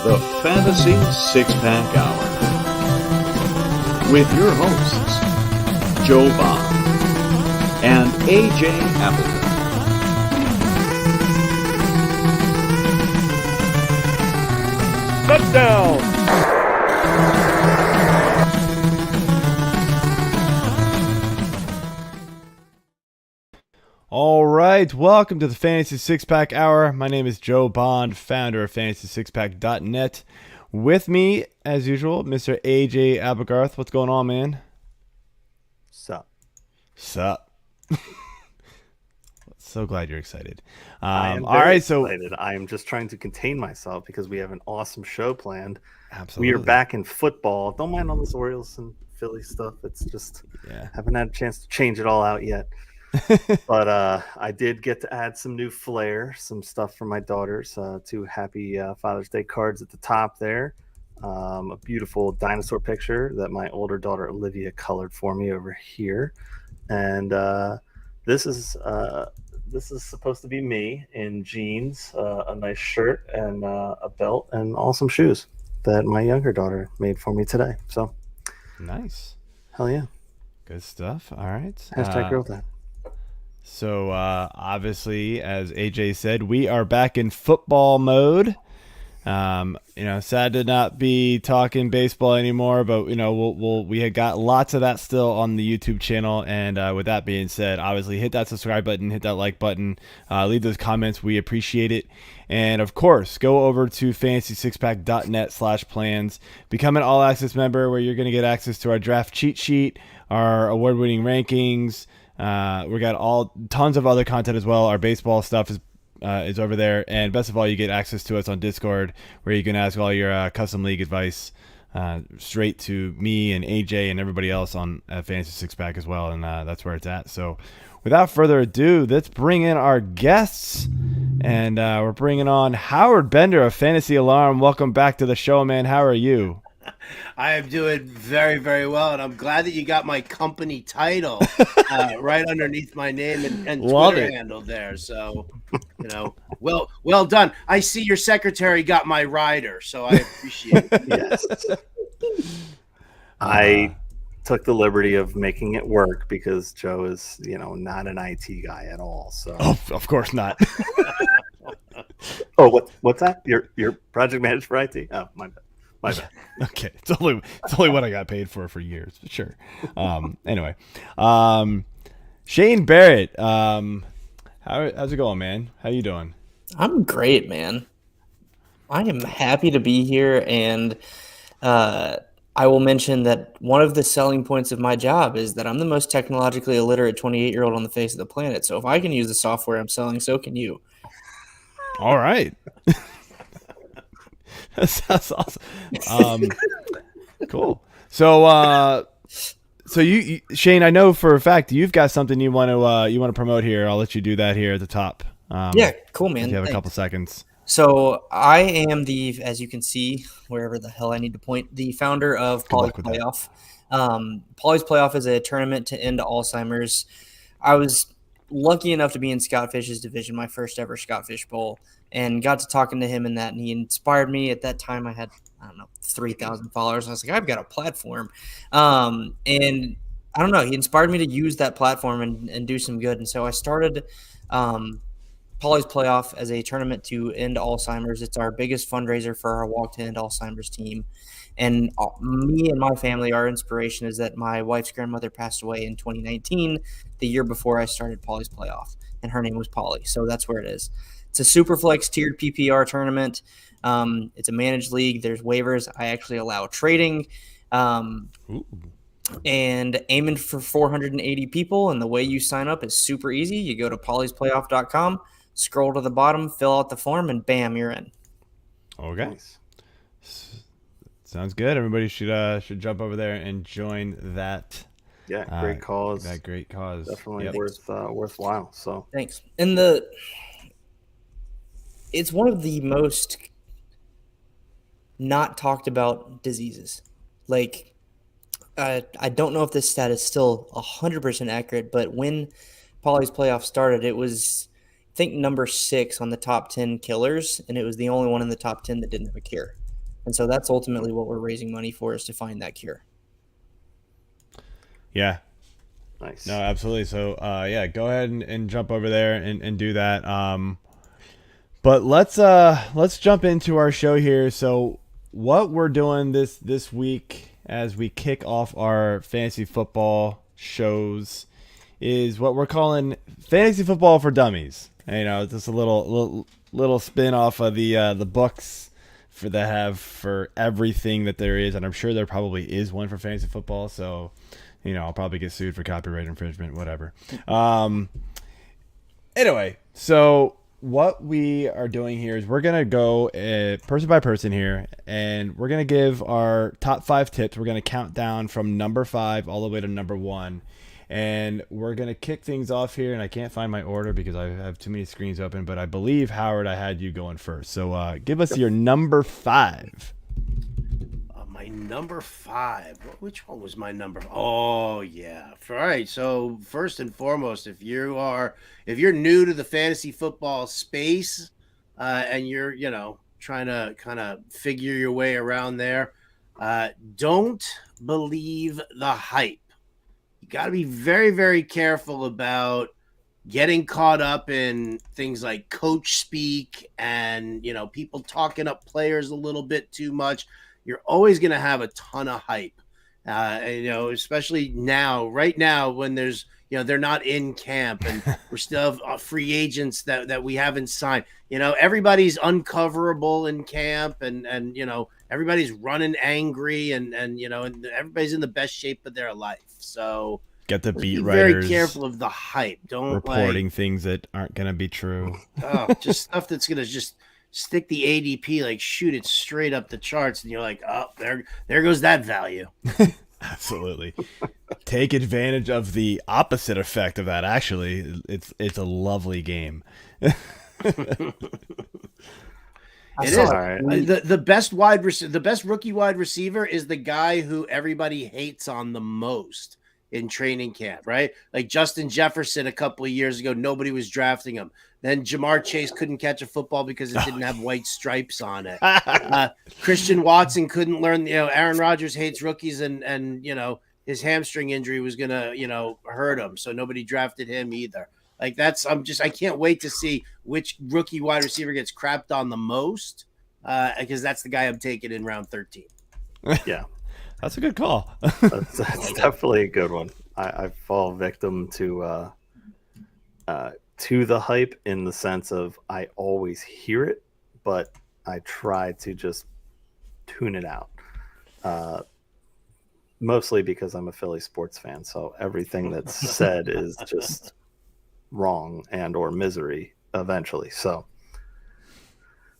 the Fantasy Six-Pack Hour. With your hosts, Joe Bond and AJ Applegarth. Touchdown! All right, welcome to the Fantasy Six-Pack Hour. My name is Joe Bond, founder of FantasySixPack.net. With me, as usual, Mr. AJ Applegarth. What's going on, man? Sup? So glad you're excited. I am all right, excited. I am just trying to contain myself because we have an awesome show planned. Absolutely. We are back in football. Don't mind all this Orioles and Philly stuff. It's just haven't had a chance to change it all out yet. But I did get to add some new flair, some stuff for my daughters. Two happy Father's Day cards at the top there. A beautiful dinosaur picture that my older daughter Olivia colored for me over here, and this is supposed to be me in jeans, a nice shirt, and a belt, and awesome shoes that my younger daughter made for me today. So nice, hell yeah, good stuff. All right, hashtag girl dad. So obviously, as AJ said, we are back in football mode. Sad to not be talking baseball anymore, but we had got lots of that still on the YouTube channel. And with that being said, obviously hit that subscribe button, hit that like button, leave those comments. We appreciate it. And of course, go over to fantasysixpack.net/plans, become an all access member where you're going to get access to our draft cheat sheet, our award-winning rankings. We got tons of other content as well. Our baseball stuff is over there, and best of all, you get access to us on Discord, where you can ask all your custom league advice straight to me and AJ and everybody else on Fantasy Six Pack as well, and that's where it's at. So, without further ado, let's bring in our guests, and we're bringing on Howard Bender of Fantasy Alarm. Welcome back to the show, man. How are you? I am doing very, very well, and I'm glad that you got my company title right underneath my name and Twitter handle there. So, well done. I see your secretary got my rider, so I appreciate it. Yes. I took the liberty of making it work because Joe is, not an IT guy at all. So, of course not. Oh, what's that? Your project manager for IT? Oh, my bad. My bad. Okay, it's only what I got paid for years, but sure. Anyway, Shane Barrett, how's it going, man? How you doing? I'm great, man. I am happy to be here, and I will mention that one of the selling points of my job is that I'm the most technologically illiterate 28-year-old on the face of the planet. So if I can use the software I'm selling, so can you. All right. That's awesome. Cool. So you, Shane, I know for a fact you've got something you want to promote here. I'll let you do that here at the top. Yeah, cool, man. You have a couple seconds. So I am as you can see, wherever the hell I need to point, the founder of Poly's Playoff. Poly's Playoff is a tournament to end Alzheimer's. I was lucky enough to be in Scott Fish's division, my first ever Scott Fish Bowl, and got to talking to him in that, and he inspired me. At that time, I had, 3,000 followers. I was like, I've got a platform. And I don't know, he inspired me to use that platform and do some good. And so I started Poly's Playoff as a tournament to end Alzheimer's. It's our biggest fundraiser for our Walk to End Alzheimer's team. And me and my family, our inspiration is that my wife's grandmother passed away in 2019, the year before I started Poly's Playoff, and her name was Polly. So that's where it is. It's a Superflex tiered PPR tournament. It's a managed league. There's waivers. I actually allow trading. And aiming for 480 people. And the way you sign up is super easy. You go to poly'splayoff.com, scroll to the bottom, fill out the form, and bam, you're in. Okay. Nice. Sounds good. Everybody should jump over there and join that. Yeah, great cause. That great cause. Definitely worthwhile. So thanks. And it's one of the most not talked about diseases. Like, I don't know if this stat is still 100% accurate, but when Poly's Playoff started, it was, I think, number 6 on the top 10 killers, and it was the only one in the top 10 that didn't have a cure. And so that's ultimately what we're raising money for, is to find that cure. Yeah. Nice. No, absolutely. So, yeah, go ahead and jump over there and do that. But let's jump into our show here. So, what we're doing this week as we kick off our fantasy football shows is what we're calling Fantasy Football for Dummies. And, you know, just a little spin off of the books that have for everything that there is, and I'm sure there probably is one for fantasy football. So, you know, I'll probably get sued for copyright infringement, whatever. Anyway, so what we are doing here is we're going to go person by person here, and we're going to give our top 5 tips. We're going to count down from number 5 all the way to number 1. And we're going to kick things off here, and I can't find my order because I have too many screens open, but I believe, Howard, I had you going first. So give us your number 5. My number 5. Which one was my number? Oh yeah. All right. So first and foremost, if you're new to the fantasy football space, and you're trying to kind of figure your way around there, don't believe the hype. You got to be very, very careful about getting caught up in things like coach speak and people talking up players a little bit too much. You're always going to have a ton of hype, especially right now when there's, they're not in camp and we're still free agents that we haven't signed. Everybody's uncoverable in camp and everybody's running angry and everybody's in the best shape of their life. So get the beat be writers very careful of the hype. Don't reporting things that aren't going to be true. Just stuff that's going to just stick the ADP, shoot it straight up the charts, and you're like, oh, there goes that value. Absolutely. Take advantage of the opposite effect of that. Actually, it's a lovely game. It is. All right. The best rookie wide receiver is the guy who everybody hates on the most in training camp, right? Like Justin Jefferson a couple of years ago, nobody was drafting him. Then Jamar Chase couldn't catch a football because it didn't have white stripes on it. Christian Watson couldn't learn, Aaron Rodgers hates rookies and his hamstring injury was going to, hurt him. So nobody drafted him either. I can't wait to see which rookie wide receiver gets crapped on the most, because that's the guy I'm taking in round 13. Yeah. That's a good call. That's definitely a good one. I fall victim to the hype in the sense of I always hear it, but I try to just tune it out. Mostly because I'm a Philly sports fan, so everything that's said is just wrong and or misery eventually. So, all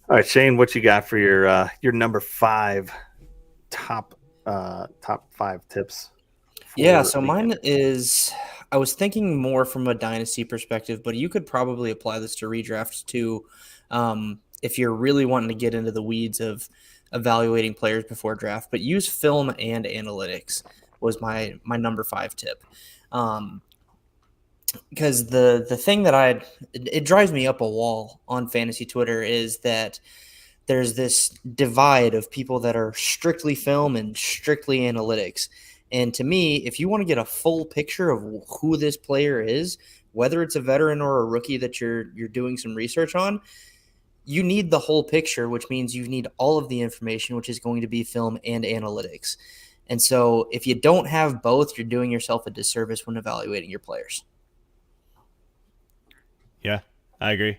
right, Shane, what you got for your number 5 top 5 tips? Yeah, so mine is, I was thinking more from a dynasty perspective, but you could probably apply this to redraft too, if you're really wanting to get into the weeds of evaluating players before draft. But use film and analytics was my number 5 tip. Because the thing that it drives me up a wall on fantasy Twitter is that there's this divide of people that are strictly film and strictly analytics. And to me, if you want to get a full picture of who this player is, whether it's a veteran or a rookie that you're doing some research on, you need the whole picture, which means you need all of the information, which is going to be film and analytics. And so if you don't have both, you're doing yourself a disservice when evaluating your players. Yeah, I agree.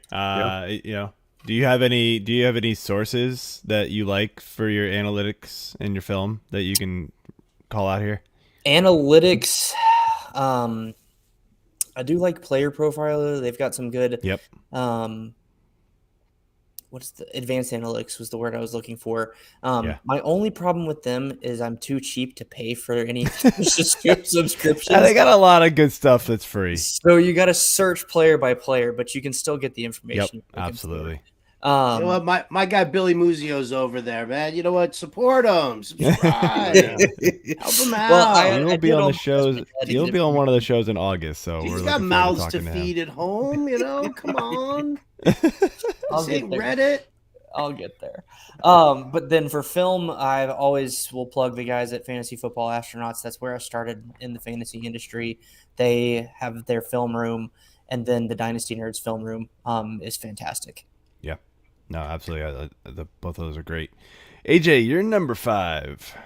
Do you have any sources that you like for your analytics and your film that you can call out here? Analytics, I do like Player Profiler. They've got some good. Yep. What's the advanced analytics was the word I was looking for. Yeah. My only problem with them is I'm too cheap to pay for any subscriptions. They got a lot of good stuff that's free. So you got to search player by player, but you can still get the information. Yep, absolutely. You know what? My guy Billy Muzio's over there, man. You know what? Support him. Subscribe. Help him out. Well, you'll be on the shows. You'll be on one of the shows in August. So he's we're got looking mouths forward to talking feed at home. Come on. I'll This get ain't there. Reddit. I'll get there. But then for film, I always will plug the guys at Fantasy Football Astronauts. That's where I started in the fantasy industry. They have their film room, and then the Dynasty Nerds film room is fantastic. Yeah, no, absolutely. Both of those are great. AJ, you're number 5.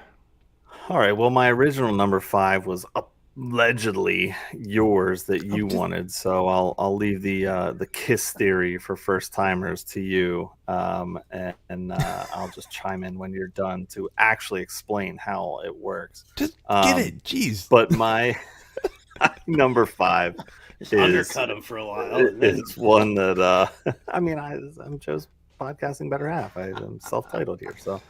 All right. Well, my original number 5 was allegedly yours that you wanted, so I'll leave the KISS theory for first timers to you, and I'll just chime in when you're done to actually explain how it works. Just get it, jeez. But my number 5 is undercut him for a while. It's one that I'm Joe's podcasting better half. I'm self-titled here, so.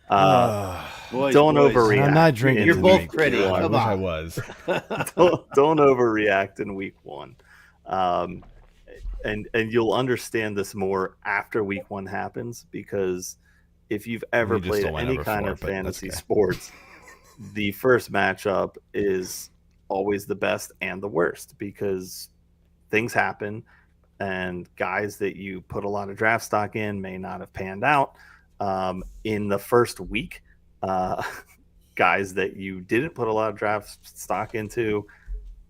Don't overreact. I'm not drinking. You're both pretty. I Come wish on. I was. don't overreact in week 1, and you'll understand this more after week 1 happens, because if you've ever played any kind of fantasy sports, the first matchup is always the best and the worst, because things happen and guys that you put a lot of draft stock in may not have panned out. In the first week, guys that you didn't put a lot of draft stock into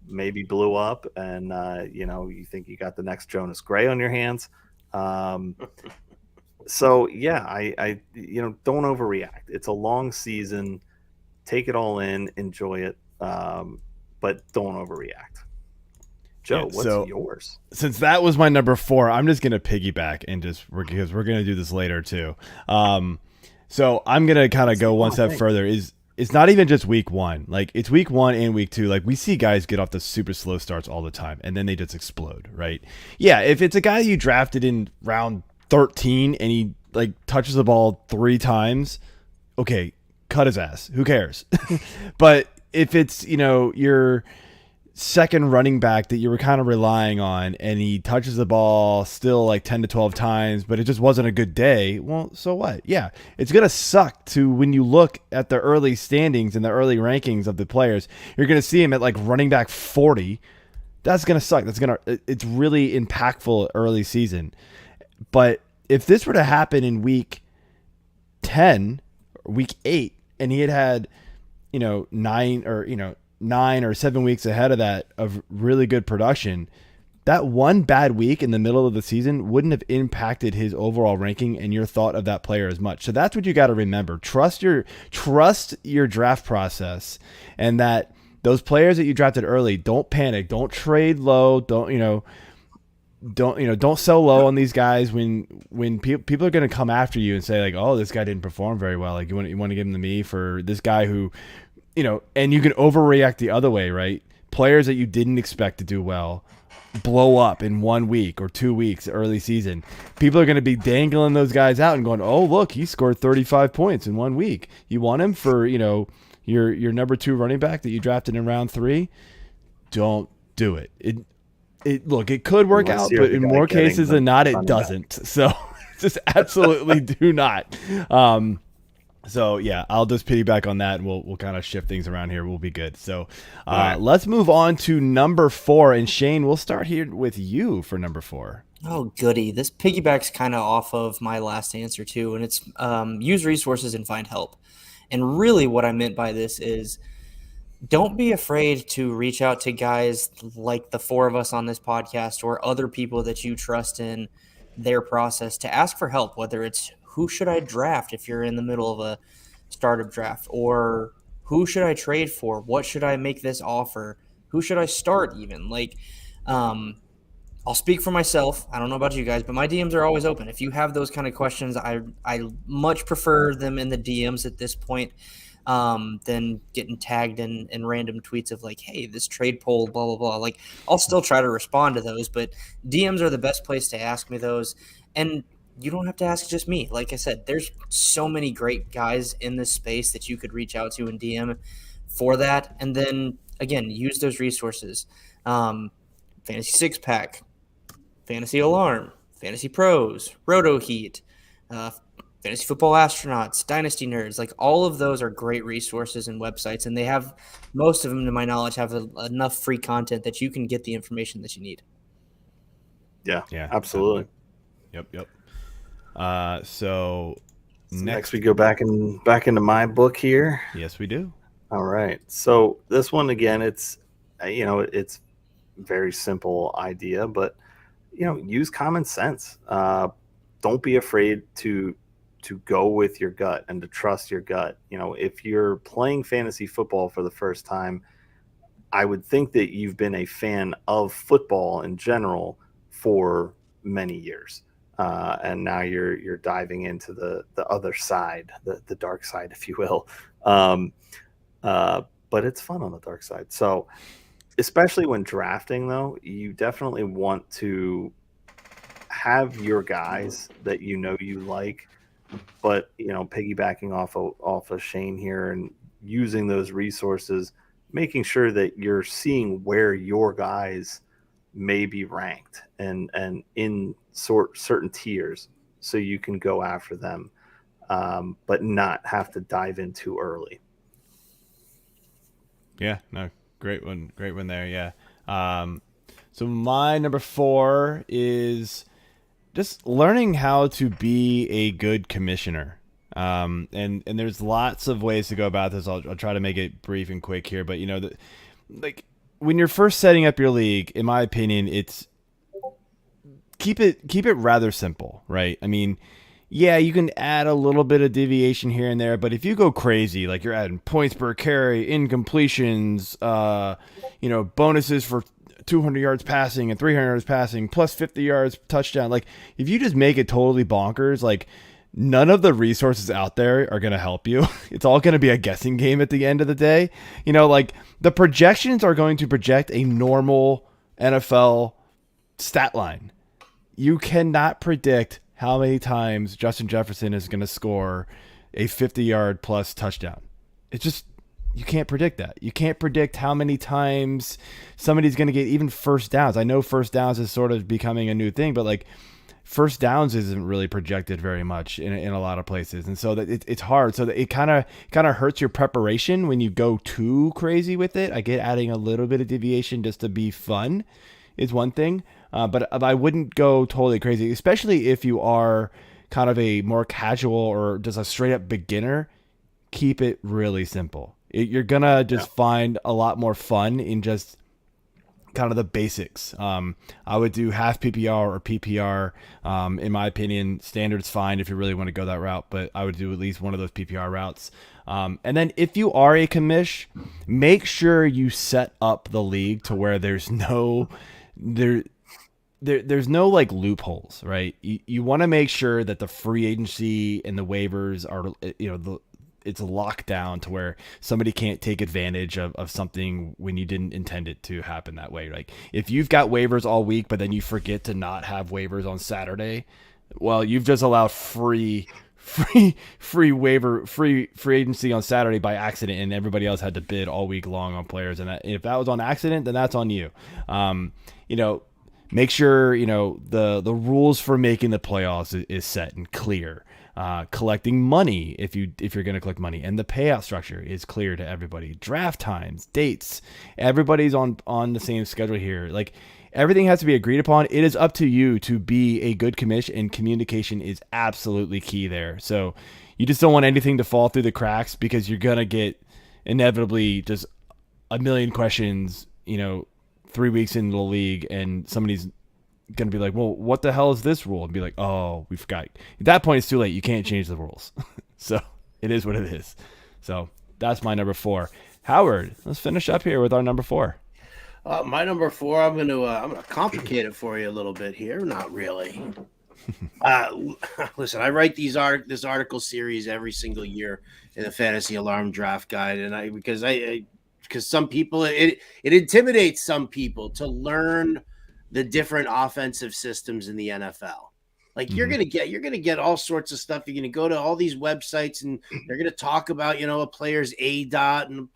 maybe blew up, and you think you got the next Jonas Gray on your hands. So yeah, I don't overreact. It's a long season. Take it all in, enjoy it, but don't overreact. Joe, what's yours? Since that was my number 4, I'm just gonna piggyback and because we're gonna do this later too. So I'm gonna kind of go one step further. It's not even just week 1. Like, it's week 1 and week 2. Like, we see guys get off the super slow starts all the time, and then they just explode, right? Yeah, if it's a guy you drafted in round 13 and he touches the ball 3 times, okay, cut his ass. Who cares? But if it's your second running back that you were kind of relying on, and he touches the ball still 10 to 12 times, but it just wasn't a good day, well, so what? Yeah, it's going to suck to when you look at the early standings and the early rankings of the players, you're going to see him at running back 40. That's going to suck. It's really impactful early season. But if this were to happen in week 10 or week 8, and he had 9 or 7 weeks ahead of that of really good production, that one bad week in the middle of the season wouldn't have impacted his overall ranking and your thought of that player as much. So that's what you got to remember. Trust your draft process, and that those players that you drafted early, don't panic, don't trade low, don't sell low on these guys when people are going to come after you and say oh, this guy didn't perform very well. You want to give him to me for this guy who, and you can overreact the other way, right? Players that you didn't expect to do well blow up in 1 week or 2 weeks early season. People are going to be dangling those guys out and going, oh, look, he scored 35 points in 1 week. You want him for, your number 2 running back that you drafted in round 3? Don't do it. It could work out, but in more cases than not, it doesn't. So just absolutely do not. So yeah, I'll just piggyback on that, and we'll kind of shift things around here. We'll be good. So let's move on to number 4, and Shane, we'll start here with you for number 4. Oh, goody. This piggybacks kind of off of my last answer too, and it's use resources and find help. And really what I meant by this is don't be afraid to reach out to guys like the 4 of us on this podcast or other people that you trust in their process to ask for help, whether it's who should I draft if you're in the middle of a startup draft, or who should I trade for? What should I make this offer? Who should I start even? I'll speak for myself. I don't know about you guys, but my DMs are always open. If you have those kind of questions, I much prefer them in the DMs at this point than getting tagged in random tweets of hey, this trade poll, blah, blah, blah. I'll still try to respond to those, but DMs are the best place to ask me those. And you don't have to ask just me. Like I said, there's so many great guys in this space that you could reach out to and DM for that. And then, again, use those resources. Fantasy 6-Pack, Fantasy Alarm, Fantasy Pros, Roto Heat, Fantasy Football Astronauts, Dynasty Nerds. All of those are great resources and websites. And they have, most of them, to my knowledge, have enough free content that you can get the information that you need. Yeah, absolutely. Yep. So next we go back into my book here. Yes, we do. All right. So this one again, it's it's very simple idea, but use common sense. Don't be afraid to go with your gut and to trust your gut. If you're playing fantasy football for the first time, I would think that you've been a fan of football in general for many years. And now you're diving into the other side, the dark side, if you will. But it's fun on the dark side. So especially when drafting, though, you definitely want to have your guys that you like, but piggybacking off of Shane here and using those resources, making sure that you're seeing where your guys may be ranked and in certain tiers, so you can go after them, but not have to dive in too early. Yeah, no, great one there. Yeah. So my number 4 is just learning how to be a good commissioner. And there's lots of ways to go about this. I'll try to make it brief and quick here, but like when you're first setting up your league, in my opinion, it's keep it rather simple, right? I mean, yeah, you can add a little bit of deviation here and there, but if you go crazy, like you're adding points per carry, incompletions, bonuses for 200 yards passing and 300 yards passing plus 50 yards touchdown, like if you just make it totally bonkers, like none of the resources out there are going to help you. It's all going to be a guessing game at the end of the day. Like the projections are going to project a normal NFL stat line. You cannot predict how many times Justin Jefferson is going to score a 50-yard plus touchdown. It's just, you can't predict that. You can't predict how many times somebody's going to get even first downs. I know first downs is sort of becoming a new thing, but like first downs isn't really projected very much in a lot of places. And so that it's hard. So that it kind of hurts your preparation when you go too crazy with it. I get adding a little bit of deviation just to be fun is one thing. But I wouldn't go totally crazy, especially if you are kind of a more casual or just a straight up beginner. Keep it really simple. You're going to just find a lot more fun in just kind of the basics. I would do half PPR or PPR. In my opinion, standard's fine if you really want to go that route, but I would do at least one of those PPR routes. And then if you are a commish, make sure you set up the league to where there's no like loopholes, right? You want to make sure that the free agency and the waivers are, it's locked down to where somebody can't take advantage of something when you didn't intend it to happen that way. Like if you've got waivers all week, but then you forget to not have waivers on Saturday, well, you've just allowed free agency on Saturday by accident, and everybody else had to bid all week long on players. And if that was on accident, then that's on you. Make sure, the rules for making the playoffs is set and clear. Collecting money if you're going to collect money, and the payout structure is clear to everybody. Draft times, dates, everybody's on the same schedule here. Like everything has to be agreed upon. It is up to you to be a good commish, and communication is absolutely key there. So you just don't want anything to fall through the cracks, because you're going to get inevitably just a million questions, 3 weeks into the league, and somebody's going to be like, well, what the hell is this rule? And be like, oh, we forgot. At that point, it's too late. You can't change the rules. So it is what it is. So that's my number 4. Howard, let's finish up here with our number 4. My number 4, I'm gonna complicate it for you a little bit here. Not really. Listen, I write this article series every single year in the Fantasy Alarm Draft Guide, and because some people it intimidates some people to learn the different offensive systems in the NFL. Like you're gonna get all sorts of stuff. You're gonna go to all these websites, and they're gonna talk about a player's ADOT and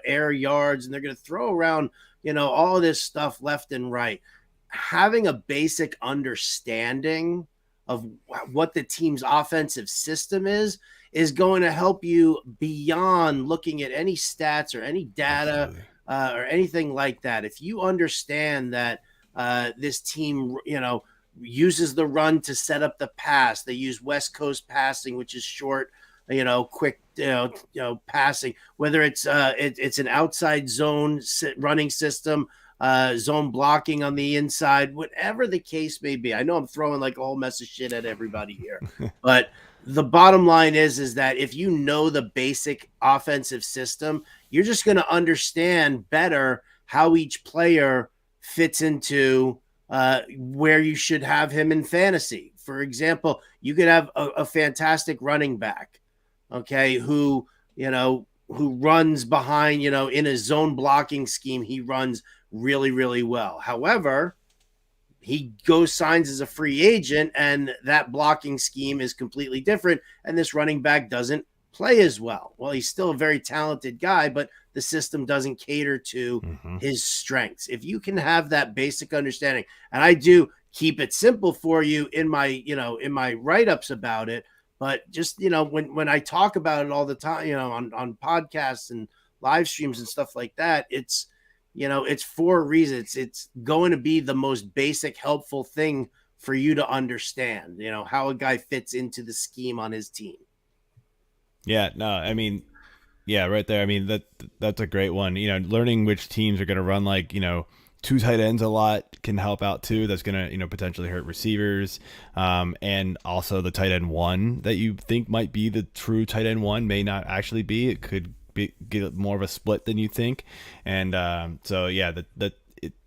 air yards, and they're gonna throw around all of this stuff left and right. Having a basic understanding of what the team's offensive system is going to help you beyond looking at any stats or any data or anything like that. If you understand that this team, uses the run to set up the pass. They use West Coast passing, which is short, quick, passing. Whether it's an outside zone running system, zone blocking on the inside, whatever the case may be. I know I'm throwing like a whole mess of shit at everybody here, but the bottom line is that if you know the basic offensive system, you're just going to understand better how each player fits into where you should have him in fantasy. For example, you could have a fantastic running back, okay, who runs behind, in a zone blocking scheme, he runs really, really well. However, he signs as a free agent, and that blocking scheme is completely different, and this running back doesn't play as well. Well, he's still a very talented guy, but the system doesn't cater to his strengths. If you can have that basic understanding, and I do keep it simple for you in my write-ups about it, but just, when I talk about it all the time, on podcasts and live streams and stuff like that, it's for a reason. It's going to be the most basic, helpful thing for you to understand, how a guy fits into the scheme on his team. Yeah, no, I mean, yeah, right there. I mean, that's a great one. Learning which teams are going to run like, two tight ends a lot can help out too. That's going to, potentially hurt receivers. And also the tight end one that you think might be the true tight end one may not actually be. It could get more of a split than you think. And so, yeah,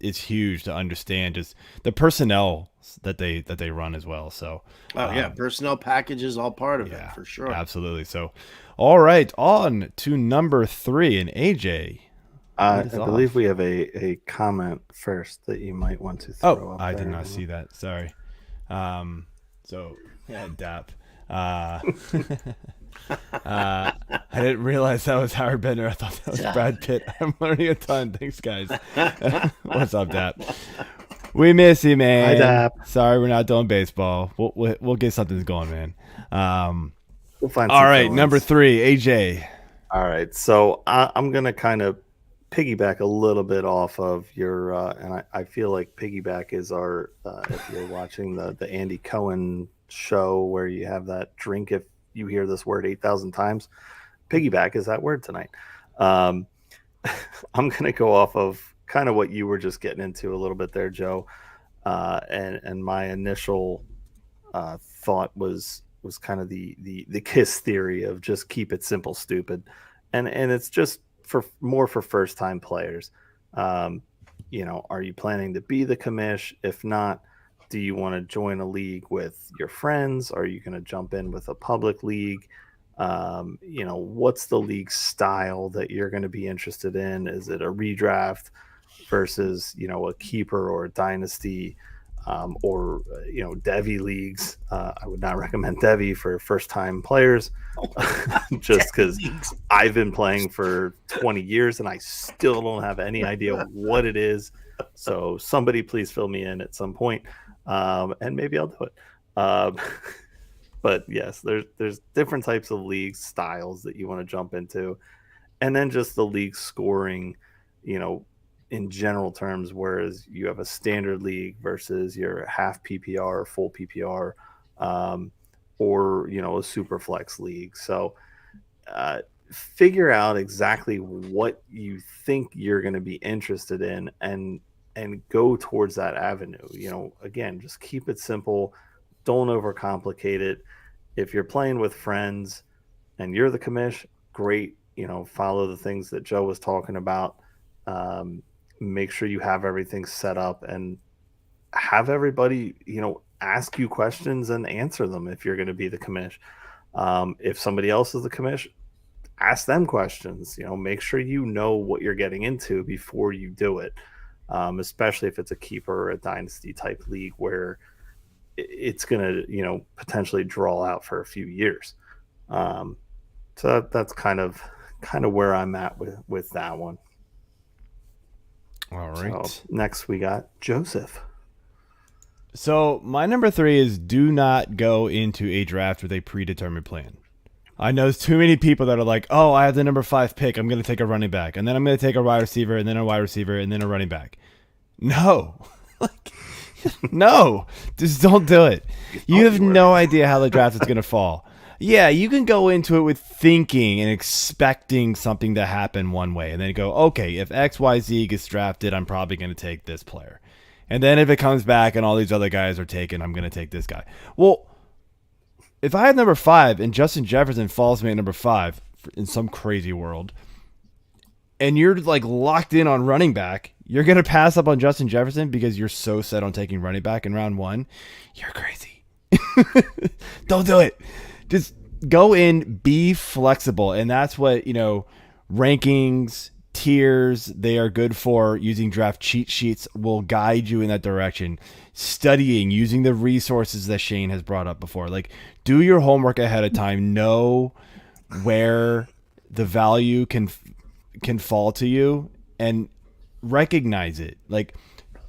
it's huge to understand just the personnel that they run as well. So, personnel package is all part of it for sure. Absolutely. So, all right, on to number 3, and AJ. I believe we have a comment first that you might want to throw up. I did not see that. Sorry. DAP. I didn't realize that was Howard Bender. I thought that was Brad Pitt. I'm learning a ton. Thanks, guys. What's up, Dap? We miss you, man. Hi, Dap. Sorry, we're not doing baseball. We'll get something going, man. We'll find. All right, number 3, AJ. All right, so I'm gonna kind of piggyback a little bit off of your, and I feel like piggyback is our. If you're watching the Andy Cohen show where you have that drink if you hear this word 8,000 times, piggyback is that word tonight. I'm going to go off of kind of what you were just getting into a little bit there, Joe. And my initial thought was kind of the KISS theory of just keep it simple, stupid. And it's just for first time players. Are you planning to be the commish? If not, do you want to join a league with your friends? Are you going to jump in with a public league? What's the league style that you're going to be interested in? Is it a redraft versus, a keeper or a dynasty, or Devy leagues? I would not recommend Devy for first-time players, just because I've been playing for 20 years and I still don't have any idea what it is. So somebody please fill me in at some point. And maybe I'll do it. But yes, there's different types of league styles that you want to jump into. And then just the league scoring, in general terms, whereas you have a standard league versus your half PPR or full PPR, or, a super flex league. So figure out exactly what you think you're going to be interested in and go towards that avenue. Again, just keep it simple. Don't overcomplicate it. If you're playing with friends and you're the commish, great. Follow the things that Joe was talking about. Make sure you have everything set up and have everybody, ask you questions and answer them if you're going to be the commish. If somebody else is the commish, ask them questions. Make sure you know what you're getting into before you do it. Especially if it's a keeper or a dynasty type league where it's going to, potentially draw out for a few years. So that's kind of where I'm at with that one. All right. So next we got Joseph. So my number 3 is do not go into a draft with a predetermined plan. I know there's too many people that are like, oh, I have the number 5 pick. I'm going to take a running back. And then I'm going to take a wide receiver and then a wide receiver and then a running back. No. No, just don't do it. You have no idea how the draft is going to fall. Yeah, you can go into it with thinking and expecting something to happen one way, and then go, okay, if XYZ gets drafted, I'm probably going to take this player. And then if it comes back and all these other guys are taken, I'm going to take this guy. Well, if I have number 5 and Justin Jefferson falls me at number 5 in some crazy world, and you're like locked in on running back, you're going to pass up on Justin Jefferson because you're so set on taking running back in round 1. You're crazy. Don't do it. Just go in, be flexible. And that's what, rankings, tiers, they are good for. Using draft cheat sheets will guide you in that direction. Studying, using the resources that Shane has brought up before. Like, do your homework ahead of time. Know where the value can fall to you and recognize it. Like,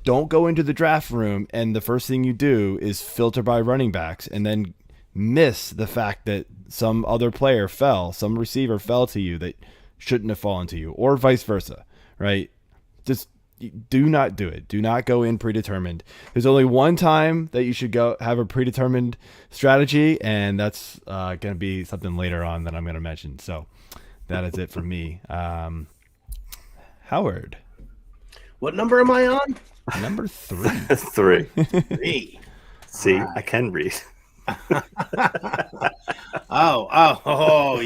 don't go into the draft room and the first thing you do is filter by running backs and then miss the fact that some other player fell, some receiver fell to you that shouldn't have fallen to you, or vice versa, right? Just do not do it. Do not go in predetermined. There's only one time that you should go have a predetermined strategy, and that's going to be something later on that I'm going to mention. So that is it for me. Howard. What number am I on? Number 3. 3. 3. See, I can read. Yeah. Oh,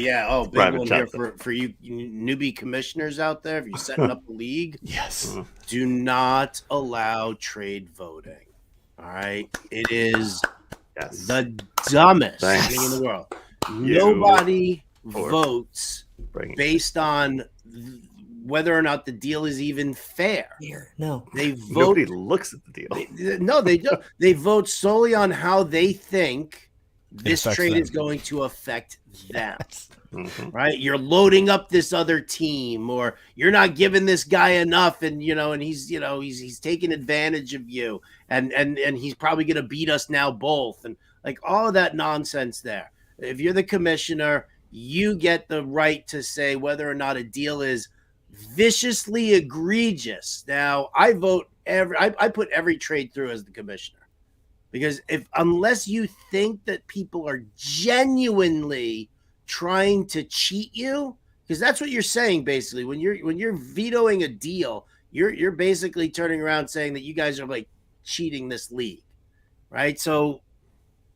big Private one chat. here for you newbie commissioners out there. If you're setting up a league, Yes. do not allow trade voting. All right. It is the dumbest thing in the world. Nobody votes based on whether or not the deal is even fair. No. They vote. Nobody looks at the deal. No, they don't. They vote solely on how they think this trade is going to affect them. Mm-hmm. Right? You're loading up this other team, or you're not giving this guy enough, and he's taking advantage of you, and he's probably going to beat us now both, and like all of that nonsense there. If you're the commissioner, you get the right to say whether or not a deal is viciously egregious. Now, I put every trade through as the commissioner, because unless you think that people are genuinely trying to cheat you, because that's what you're saying basically when you're vetoing a deal, you're basically turning around saying that you guys are like cheating this league, right? So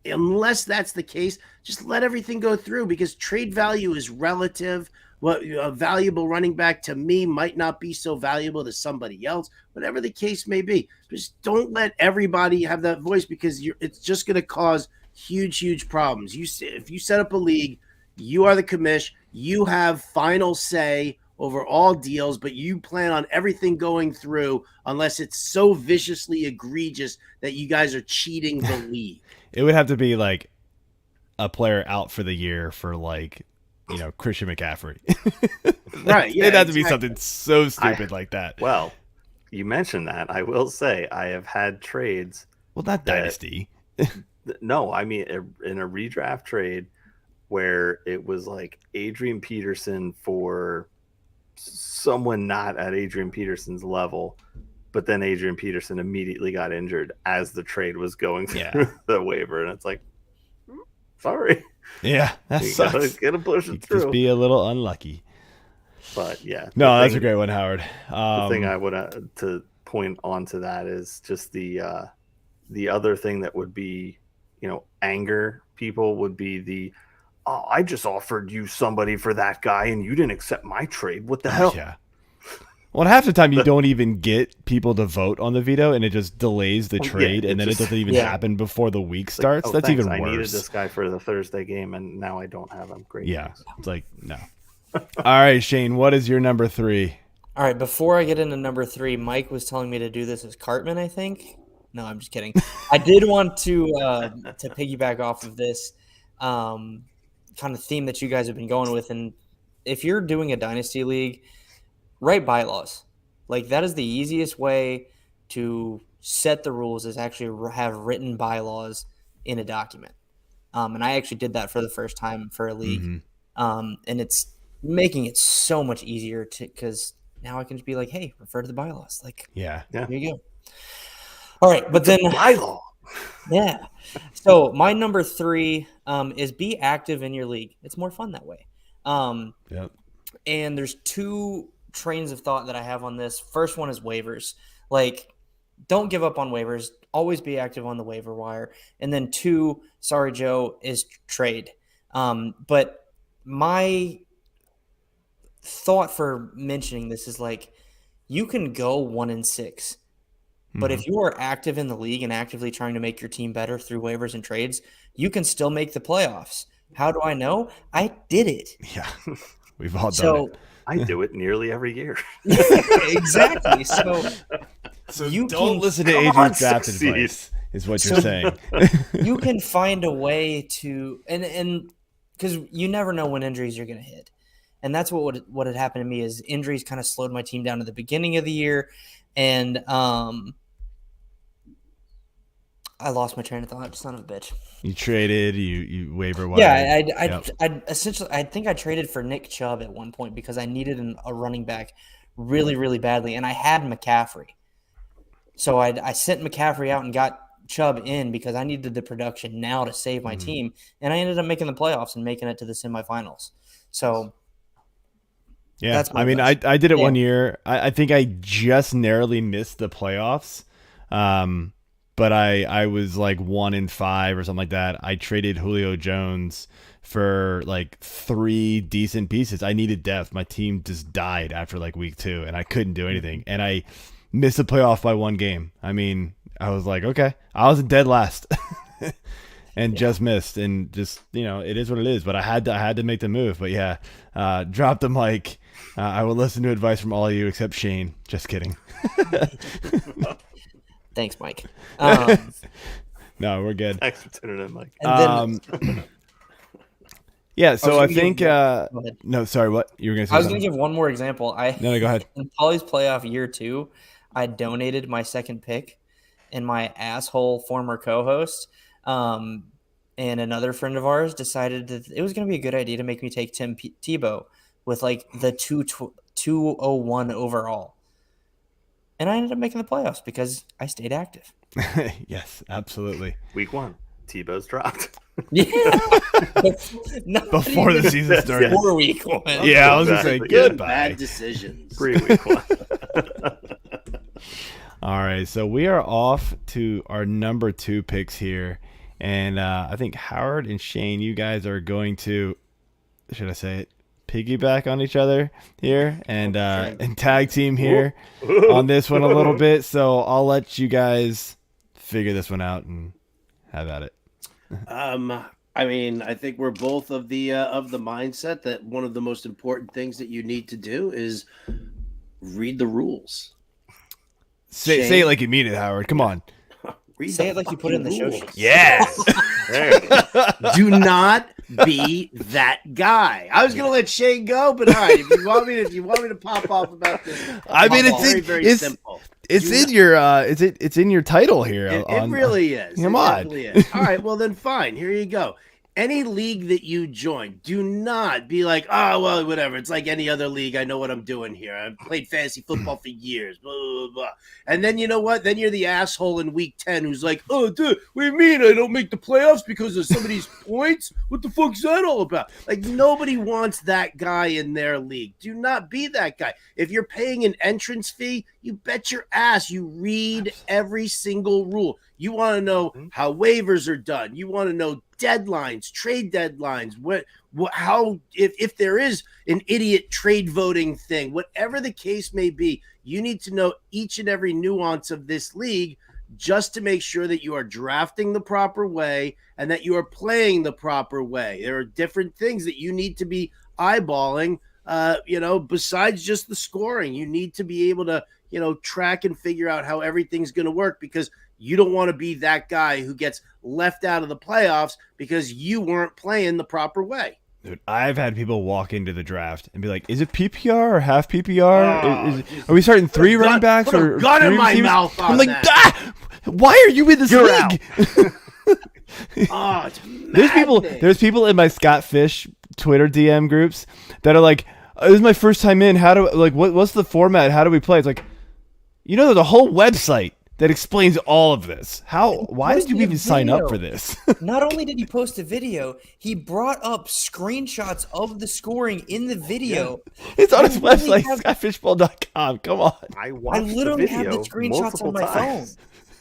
unless that's the case, just let everything go through, because trade value is relative. What a valuable running back to me might not be so valuable to somebody else, whatever the case may be. Just don't let everybody have that voice, because it's just going to cause huge problems. If you set up a league, you are the commish, you have final say over all deals, but you plan on everything going through unless it's so viciously egregious that you guys are cheating the league. It would have to be like a player out for the year for like, Christian McCaffrey. Right. Yeah, It'd have to be something so stupid like that. Well, you mentioned that. I will say I have had trades. Well, not dynasty. No, I mean in a redraft trade where it was like Adrian Peterson for someone not at Adrian Peterson's level, but then Adrian Peterson immediately got injured as the trade was going through the waiver, and it's like, sorry. Yeah, that sucks. Gotta push it through. Just be a little unlucky. But yeah, no, that's a great one, Howard. The thing I would to point onto that is just the other thing that would be, anger people would be I just offered you somebody for that guy and you didn't accept my trade. What the hell? Yeah. Well, half the time you don't even get people to vote on the veto, and it just delays the trade, and then it doesn't even happen before the week starts. Like, that's thanks. even worse. I needed this guy for the Thursday game, and now I don't have him. Great. Yeah, it's like, no. All right, Shane, what is your number 3? All right, before I get into number 3, Mike was telling me to do this as Cartman, I think. No, I'm just kidding. I did want to piggyback off of this kind of theme that you guys have been going with, and if you're doing a dynasty league, write bylaws. Like, that is the easiest way to set the rules, is actually have written bylaws in a document. And I actually did that for the first time for a league. And it's making it so much easier because now I can just be like, hey, refer to the bylaws. Like, yeah. Here you go. All right, but then bylaw. Yeah. So my number 3 is be active in your league. It's more fun that way. Yep. And there's 2 trains of thought that I have on this. First one is waivers. Like, don't give up on waivers. Always be active on the waiver wire. And then 2, sorry, Joe, is trade. But my thought for mentioning this is like, you can go 1-6. But if you are active in the league and actively trying to make your team better through waivers and trades, you can still make the playoffs. How do I know? I did it. Yeah, we've all done it. I do it nearly every year. Exactly. So you don't listen to Adrian's draft advice, is what you're saying. You can find a way to, and because you never know when injuries are going to hit. And that's what had happened to me is injuries kind of slowed my team down at the beginning of the year. And I lost my train of thought, son of a bitch. You traded, you waiver wire. Yeah, I essentially, I think I traded for Nick Chubb at one point because I needed a running back really, really badly, and I had McCaffrey. So I sent McCaffrey out and got Chubb in because I needed the production now to save my team, and I ended up making the playoffs and making it to the semifinals. So yeah, that's I mean, I did it 1 year. I think I just narrowly missed the playoffs. But I was like 1-5 or something like that. I traded Julio Jones for like 3 decent pieces. I needed depth. My team just died after like week 2, and I couldn't do anything. And I missed the playoff by 1 game. I mean, I was like, okay, I was dead last, and just missed. And just it is what it is. But I had to make the move. But yeah, drop the mic. I will listen to advice from all of you except Shane. Just kidding. Thanks, Mike. No, we're good. Thanks for tuning in, Mike. Yeah, so I think no, sorry, what? You were going to say I was going to give one more example. No, go ahead. In Polly's playoff year 2, I donated my second pick, and my asshole former co-host and another friend of ours decided that it was going to be a good idea to make me take Tim Tebow with like the 201 overall. And I ended up making the playoffs because I stayed active. Yes, absolutely. Week 1, Tebow's dropped. Yeah. Before the season started. Before week 1. Yeah, I was going to say goodbye. Bad decisions. Pre-week 1. All right, so we are off to our number 2 picks here. And I think Howard and Shane, you guys are going to, should I say it, piggyback on each other here and tag team here on this one a little bit. So I'll let you guys figure this one out and have at it. I mean, I think we're both of the mindset that one of the most important things that you need to do is read the rules. Say it like you mean it, Howard. Come on. Say it like you put it in the show sheet. Yeah. Do not be that guy. I was gonna let Shane go, but all right. If you want me to pop off about this, I mean, it's simple. It's in your it's in your title here. It really is. Come on. Is. All right. Well, then fine. Here you go. Any league that you join, do not be like, oh, well, whatever. It's like any other league. I know what I'm doing here. I've played fantasy football for years, blah, blah, blah. And then you know what? Then you're the asshole in week 10 who's like, oh, dude, what do you mean I don't make the playoffs because of some of these points? What the fuck's that all about? Like, nobody wants that guy in their league. Do not be that guy. If you're paying an entrance fee, you bet your ass you read every single rule. You want to know how waivers are done. You want to know deadlines, trade deadlines, how if there is an idiot trade voting thing, whatever the case may be, you need to know each and every nuance of this league just to make sure that you are drafting the proper way and that you are playing the proper way. There are different things that you need to be eyeballing, besides just the scoring. You need to be able to, track and figure out how everything's going to work because you don't want to be that guy who gets left out of the playoffs because you weren't playing the proper way. Dude, I've had people walk into the draft and be like, is it PPR or half PPR? Are we starting 3 running backs or gun 3 in my receivers? mouth on I'm like, that. Why are you in this league? It's There's people in my Scott Fish Twitter DM groups that are like, this is my first time in. What's the format? How do we play? It's like, there's a whole website that explains all of this. Why did you even sign up for this? Not only did he post a video, he brought up screenshots of the scoring in the video. It's on his website, skyfishbowl.com. Come on. I watched literally the video have the screenshots on my phone.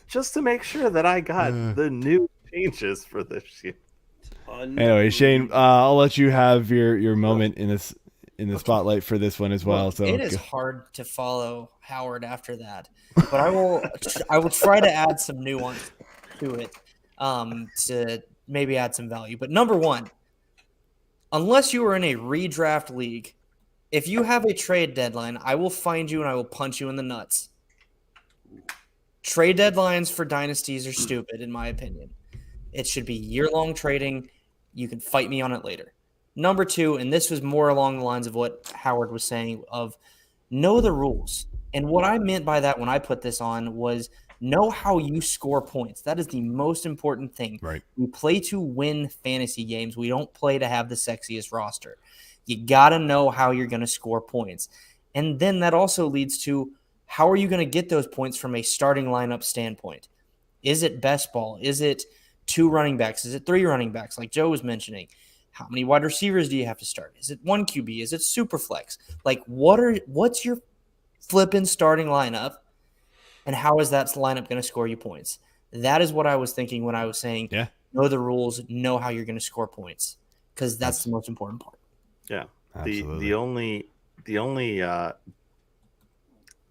just to make sure that I got the new changes for this year. Anyway, Shane, I'll let you have your moment in the spotlight for this one as well. So it is hard to follow Howard after that, but I will try to add some nuance to it to maybe add some value. But number one, unless you are in a redraft league, if you have a trade deadline, I will find you and I will punch you in the nuts. Trade deadlines for dynasties are stupid, in my opinion. It should be year-long trading. You can fight me on it later. Number two, and this was more along the lines of what Howard was saying, of know the rules. And what I meant by that when I put this on was know how you score points. That is the most important thing. Right. We play to win fantasy games. We don't play to have the sexiest roster. You got to know how you're going to score points. And then that also leads to how are you going to get those points from a starting lineup standpoint? Is it best ball? Is it 2 running backs? Is it 3 running backs like Joe was mentioning? How many wide receivers do you have to start? Is it 1 QB? Is it super flex? Like what's your flipping starting lineup, and how is that lineup going to score you points? That is what I was thinking when I was saying know the rules, know how you're going to score points, because that's the most important part. Yeah. Absolutely. The only I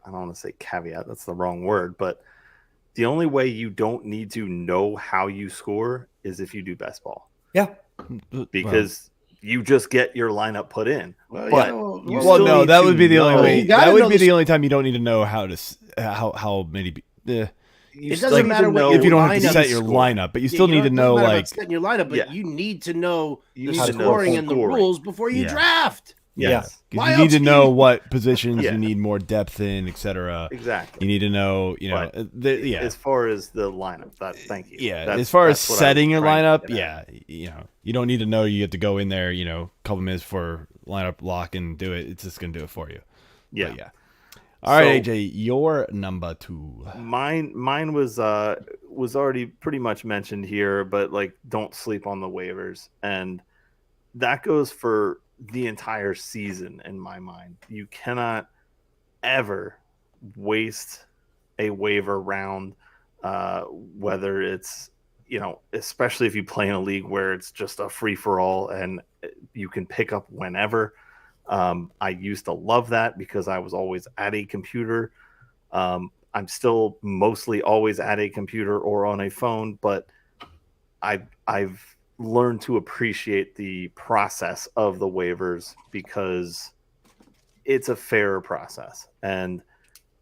don't want to say caveat, that's the wrong word, but the only way you don't need to know how you score is if you do best ball. Yeah. Because you just get your lineup put in. Well, But yeah, you Well, still no, need that to would be the know- only way. You gotta That would know be the the only time you don't need to know how many. You It still doesn't need matter to what know If you don't have to lineup set your score. lineup, but you still need to know like setting your lineup, but Yeah. you need to know You the need to know scoring and the scoring. rules before you Yeah. draft. Yes. because Why you need else to do know you- what positions Yeah. you need more depth in, etc. Exactly. You need to know, But yeah. As far as the lineup, thank you. Yeah, That's- as far as that's what I setting was your trying to lineup, get at. you don't need to know you have to go in there, a couple minutes for lineup lock and do it. It's just going to do it for you. Yeah. But yeah. All right, So- AJ, your number 2. Mine was already pretty much mentioned here, but like don't sleep on the waivers, and that goes for the entire season in my mind. You cannot ever waste a waiver round, whether it's especially if you play in a league where it's just a free for all and you can pick up whenever. I used to love that because I was always at a computer. I'm still mostly always at a computer or on a phone, but I've learned to appreciate the process of the waivers because it's a fairer process. And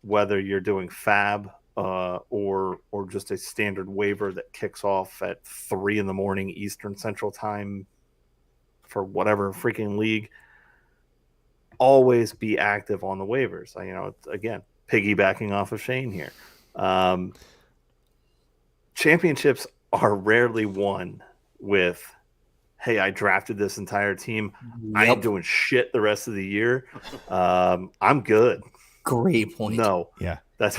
whether you're doing fab or just a standard waiver that kicks off at 3 a.m. Eastern Central Time for whatever freaking league, always be active on the waivers. Again, piggybacking off of Shane here. Championships are rarely won with, hey, I drafted this entire team. I ain't doing shit the rest of the year. I'm good. Great point. No. Yeah. That's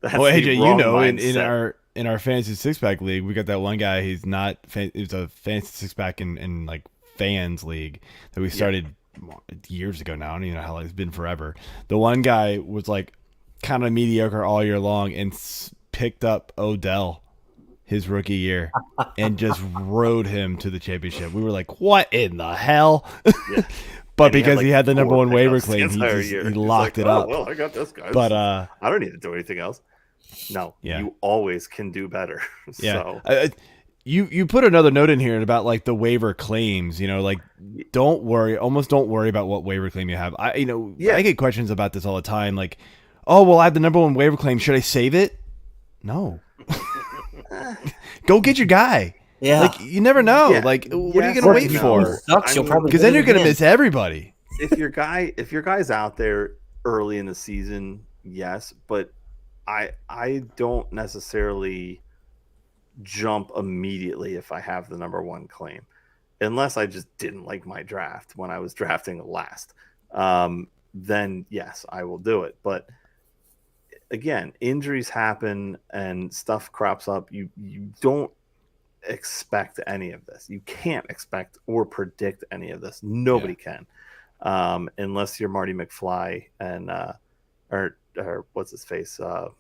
Well, the AJ, wrong in mindset. our fantasy 6-pack league, we got that one guy. He's not. It's a fantasy 6-pack in like fans league that we started years ago now. I don't even know how long. It's been forever. The one guy was like kind of mediocre all year long and picked up Odell his rookie year and just rode him to the championship. We were like, what in the hell? Yeah. But And because he had the number 1 waiver pickups the claim, he entire year. He's locked like, it up. Well, I got this guy. But I don't need to do anything else. No, Yeah. you always can do better. Yeah. So You put another note in here about like the waiver claims, like don't worry about what waiver claim you have. I get questions about this all the time. Like, oh, well, I have the number 1 waiver claim. Should I save it? No. Go get your guy. Yeah. Like, you never know. Yeah. Like, what are you Yes, going to wait no. for? Sucks. You'll probably Because then you're going to miss everybody. if your guy's out there early in the season, yes, but I don't necessarily jump immediately if I have the number 1 claim, unless I just didn't like my draft when I was drafting last. Then yes, I will do it. But again, injuries happen and stuff crops up. You don't expect any of this. You can't expect or predict any of this. Nobody can, unless you're Marty McFly and or what's his face? The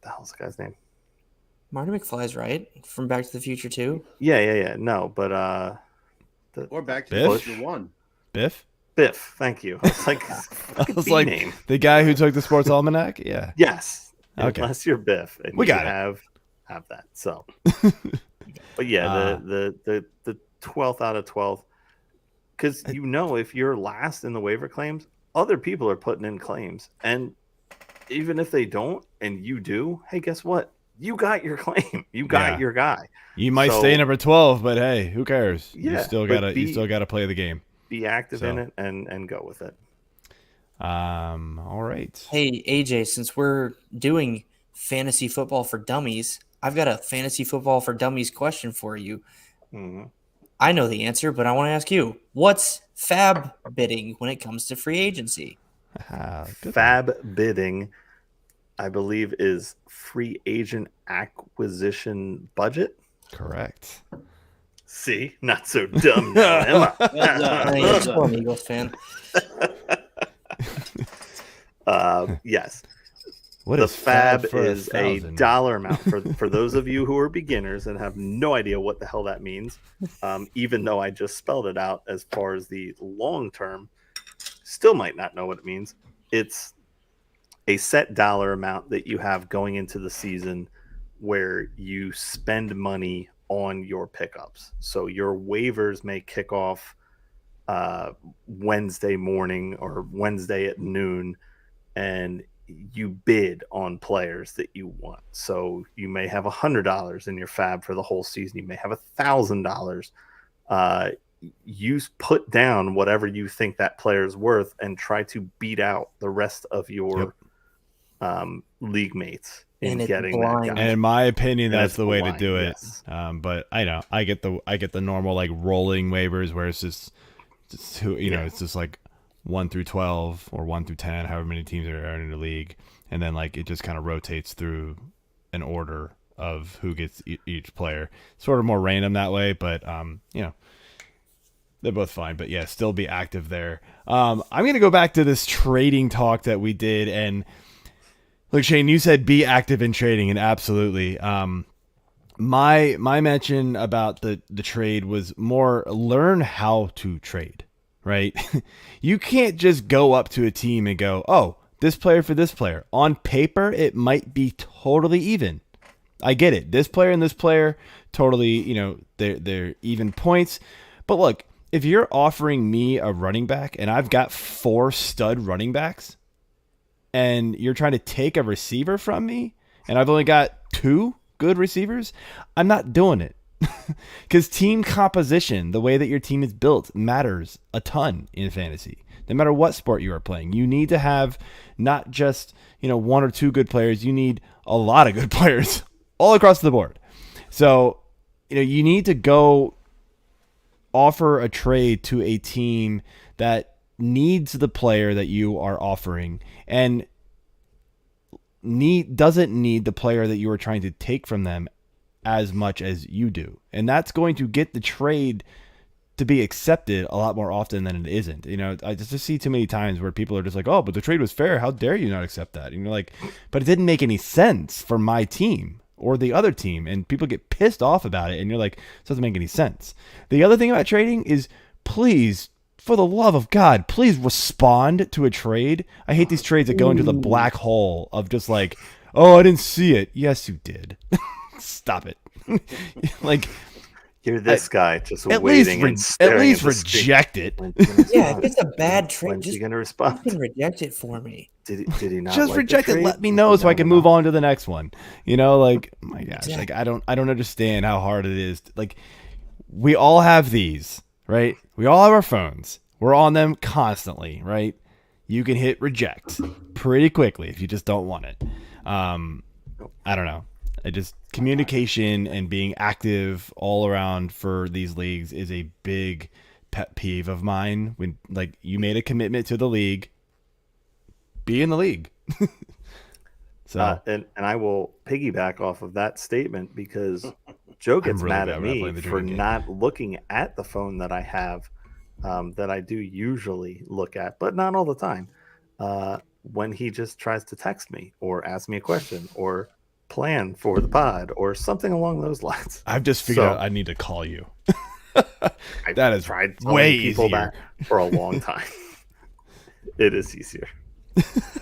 hell's the guy's name? Marty McFly's right from Back to the Future 2. Yeah. No, but or Back to Biff? the Future 1. Biff? Biff. Thank you. I was like, I was like, name. The guy who took the sports almanac? Yeah. Yes. Okay. Unless you're Biff, and we you got have that. So, but yeah, the 12th out of 12, because if you're last in the waiver claims, other people are putting in claims, and even if they don't and you do, hey, guess what? You got your claim. You got your guy. You might stay number 12, but hey, who cares? Yeah, you still gotta play the game. Be active in it and go with it. All right. Hey, AJ, since we're doing fantasy football for dummies, I've got a fantasy football for dummies question for you. Mm-hmm. I know the answer, but I want to ask you, what's fab bidding when it comes to free agency? Fab bidding, I believe, is free agent acquisition budget. Correct. See, not so dumb now, am I? You're an Eagles fan. Yes. What the is fab for is a dollar amount for those of you who are beginners and have no idea what the hell that means. Even though I just spelled it out as far as the long term, still might not know what it means. It's a set dollar amount that you have going into the season where you spend money on your pickups. So your waivers may kick off Wednesday morning or Wednesday at noon, and you bid on players that you want. So you may have $100 in your fab for the whole season. You may have $1,000. You put down whatever you think that player is worth and try to beat out the rest of your league mates in getting that guy. And in my opinion, that's the way blind, to do it. yes. But I know I get the normal like rolling waivers where it's just it's just like 1 through 12 or 1 through 10, however many teams are in the league, and then like it just kind of rotates through an order of who gets each player. Sort of more random that way, but they're both fine. But yeah, still be active there. I'm gonna go back to this trading talk that we did, and look, Shane, you said be active in trading, and absolutely. My mention about the trade was more learn how to trade. Right? You can't just go up to a team and go, oh, this player for this player. On paper, it might be totally even. I get it. This player and this player, totally, they're even points. But look, if you're offering me a running back and I've got 4 stud running backs and you're trying to take a receiver from me and I've only got 2 good receivers, I'm not doing it. Because team composition, the way that your team is built, matters a ton in fantasy. No matter what sport you are playing, you need to have not just 1 or 2 good players. You need a lot of good players all across the board. So you need to go offer a trade to a team that needs the player that you are offering and doesn't need the player that you are trying to take from them as much as you do. And that's going to get the trade to be accepted a lot more often than it isn't. I just see too many times where people are just like, oh, but the trade was fair. How dare you not accept that? And you're like, but it didn't make any sense for my team or the other team. And people get pissed off about it. And you're like, it doesn't make any sense. The other thing about trading is please, for the love of God, please respond to a trade. I hate these trades that go into the black hole of just like, oh, I didn't see it. Yes, you did. Stop it. Like, you're this guy just waiting and staring at least reject it. Yeah, if it's a bad trade, just going to respond. You can reject it for me. Did he not just like reject the it? trade? Let me know so I can move on to the next one. Like, oh my gosh, Exactly. like I don't understand how hard it is. Like, we all have these, right? We all have our phones. We're on them constantly, right? You can hit reject pretty quickly if you just don't want it. I don't know. Communication and being active all around for these leagues is a big pet peeve of mine. When you made a commitment to the league, be in the league. So and I will piggyback off of that statement because Joe gets really mad bad at when I me play the for drinking game. not looking at the phone that I have, that I do usually look at, but not all the time. When he just tries to text me or ask me a question or plan for the pod or something along those lines. I've just figured out I need to call you. I've That is tried telling way people easier. that for a long time. It is easier.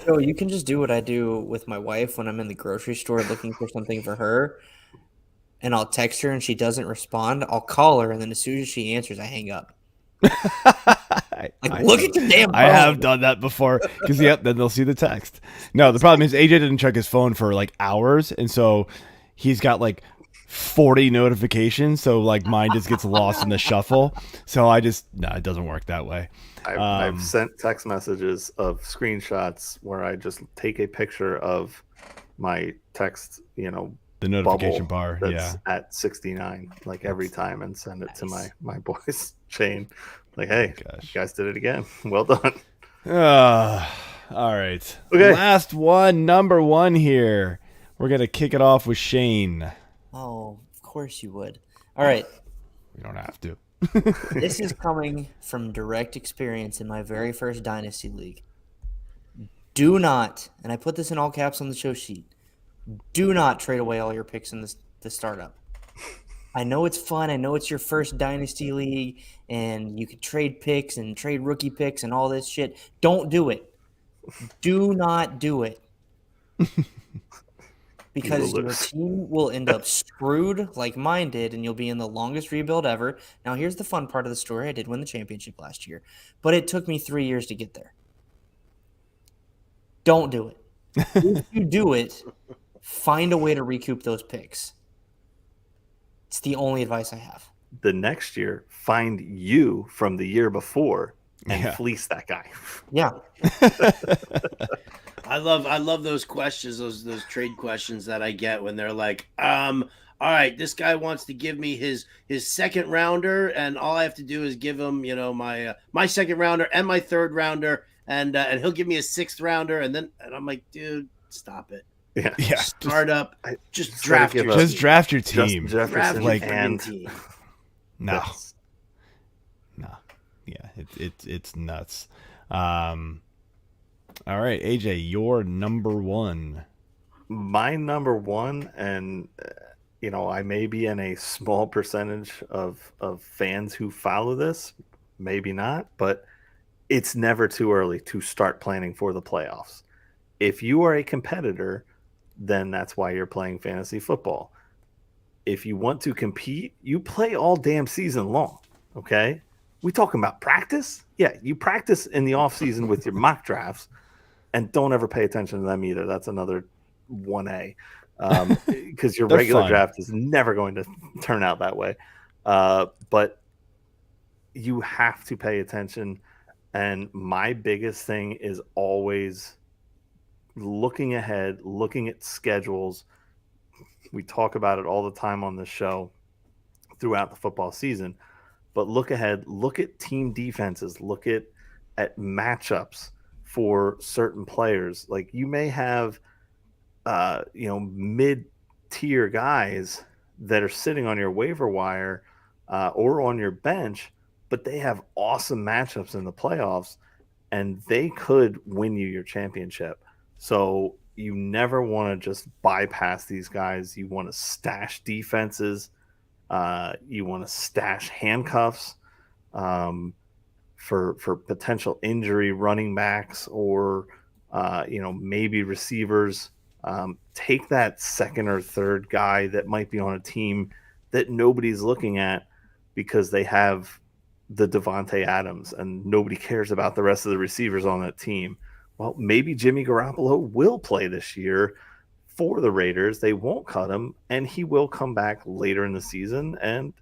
So you can just do what I do with my wife when I'm in the grocery store looking for something for her, and I'll text her and she doesn't respond. I'll call her, and then as soon as she answers, I hang up. Look at your damn phone. I have done that before because then they'll see the text. No, the problem is AJ didn't check his phone for like hours, and so he's got like 40 notifications. So like mine just gets lost in the shuffle. So it doesn't work that way. I've sent text messages of screenshots where I just take a picture of my text, the notification bubble bar, that's at 69, like every time, and send it to my boys Shane. Like, hey, you guys did it again. Well done. All right. Okay. Last one, number 1 here. We're gonna kick it off with Shane. Oh, of course you would. All right. We don't have to. This is coming from direct experience in my very first Dynasty League. Do not, and I put this in all caps on the show sheet, do not trade away all your picks in the startup. I know it's fun. I know it's your first Dynasty League, and you could trade picks and trade rookie picks and all this shit. Don't do it. Do not do it. Because your team will end up screwed like mine did, and you'll be in the longest rebuild ever. Now, here's the fun part of the story. I did win the championship last year, but it took me 3 years to get there. Don't do it. If you do it, find a way to recoup those picks. It's the only advice I have. The next year, find you from the year before and fleece that guy. Yeah. I love those questions, those trade questions that I get when they're like, all right, this guy wants to give me his second rounder, and all I have to do is give him, my second rounder and my third rounder, and he'll give me a sixth rounder, and I'm like, dude, stop it. Yeah. Start up. Just draft your Just draft your team. Just Jefferson and team. No. Yes. No. Yeah, it's nuts. All right, AJ, your number 1. My number 1, and I may be in a small percentage of fans who follow this, maybe not, but it's never too early to start planning for the playoffs. If you are a competitor, then that's why you're playing fantasy football. If you want to compete, you play all damn season long, okay? We talking about practice? Yeah, you practice in the off season with your mock drafts, and don't ever pay attention to them either. That's another 1A, because your regular draft is never going to turn out that way. But you have to pay attention, and my biggest thing is always looking ahead, looking at schedules. We talk about it all the time on this show throughout the football season, but look ahead, look at team defenses, look at matchups for certain players. Like you may have, mid-tier guys that are sitting on your waiver wire or on your bench, but they have awesome matchups in the playoffs, and they could win you your championship. So you never want to just bypass these guys. You want to stash defenses. You want to stash handcuffs for potential injury running backs or, maybe receivers. Take that second or third guy that might be on a team that nobody's looking at because they have the Devontae Adams and nobody cares about the rest of the receivers on that team. Well, maybe Jimmy Garoppolo will play this year for the Raiders. They won't cut him, and he will come back later in the season. And,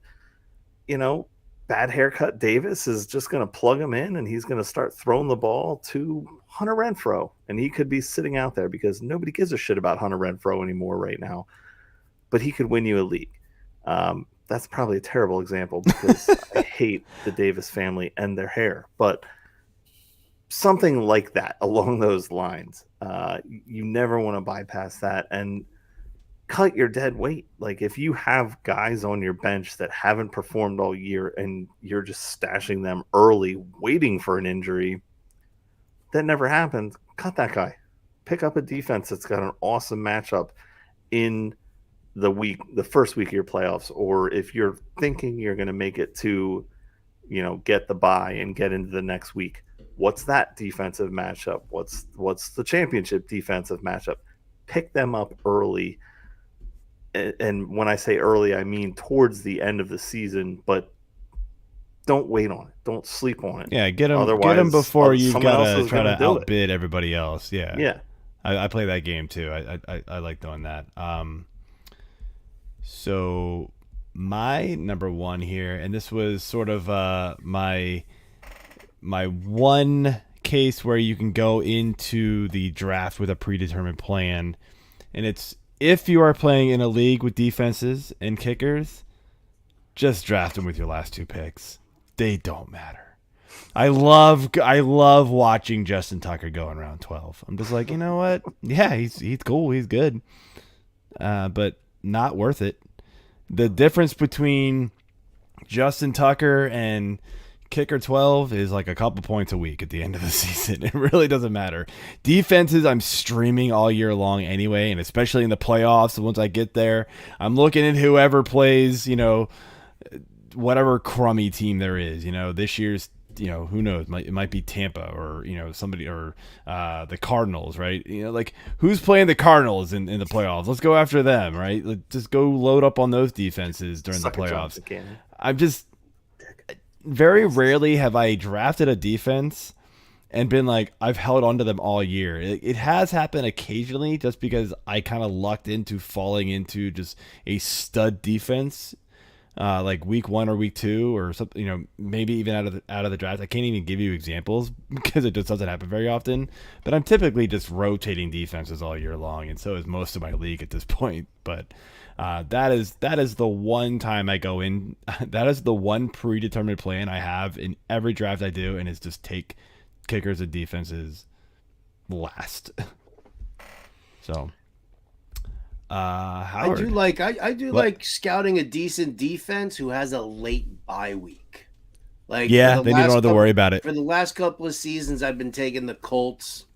bad haircut Davis is just going to plug him in, and he's going to start throwing the ball to Hunter Renfrow. And he could be sitting out there because nobody gives a shit about Hunter Renfrow anymore right now. But he could win you a league. That's probably a terrible example because I hate the Davis family and their hair. But something like that along those lines. You never want to bypass that and cut your dead weight. Like if you have guys on your bench that haven't performed all year and you're just stashing them early, waiting for an injury, that never happens. Cut that guy. Pick up a defense that's got an awesome matchup in the first week of your playoffs, or if you're thinking you're going to make it to, get the bye and get into the next week. What's that defensive matchup? What's the championship defensive matchup? Pick them up early. And when I say early, I mean towards the end of the season, but don't wait on it. Don't sleep on it. Yeah, get them before you've got to try to outbid everybody else. Yeah. Yeah. I play that game too. I like doing that. So my number one here, and this was sort of my one case where you can go into the draft with a predetermined plan, and it's if you are playing in a league with defenses and kickers, just draft them with your last two picks. They don't matter. I love watching Justin Tucker go in round 12. I'm just like, you know what? Yeah, he's cool. He's good. But not worth it. The difference between Justin Tucker and kicker 12 is like a couple points a week at the end of the season. It really doesn't matter. Defenses, I'm streaming all year long anyway, and especially in the playoffs. Once I get there, I'm looking at whoever plays, whatever crummy team there is. This year's, who knows? It might be Tampa or, somebody or the Cardinals, right? Like who's playing the Cardinals in the playoffs? Let's go after them, right? Just go load up on those defenses during the playoffs. I'm just very rarely have I drafted a defense and been like, I've held onto them all year. It has happened occasionally just because I kind of lucked into falling into just a stud defense. Like week 1 or week 2 or something, maybe even out of the draft. I can't even give you examples because it just doesn't happen very often. But I'm typically just rotating defenses all year long, and so is most of my league at this point. But that is the one time I go in. That is the one predetermined plan I have in every draft I do, and it's just take kickers and defenses last. So. Howard. I do like scouting a decent defense who has a late bye week. Like they don't have to worry about it. For the last couple of seasons, I've been taking the Colts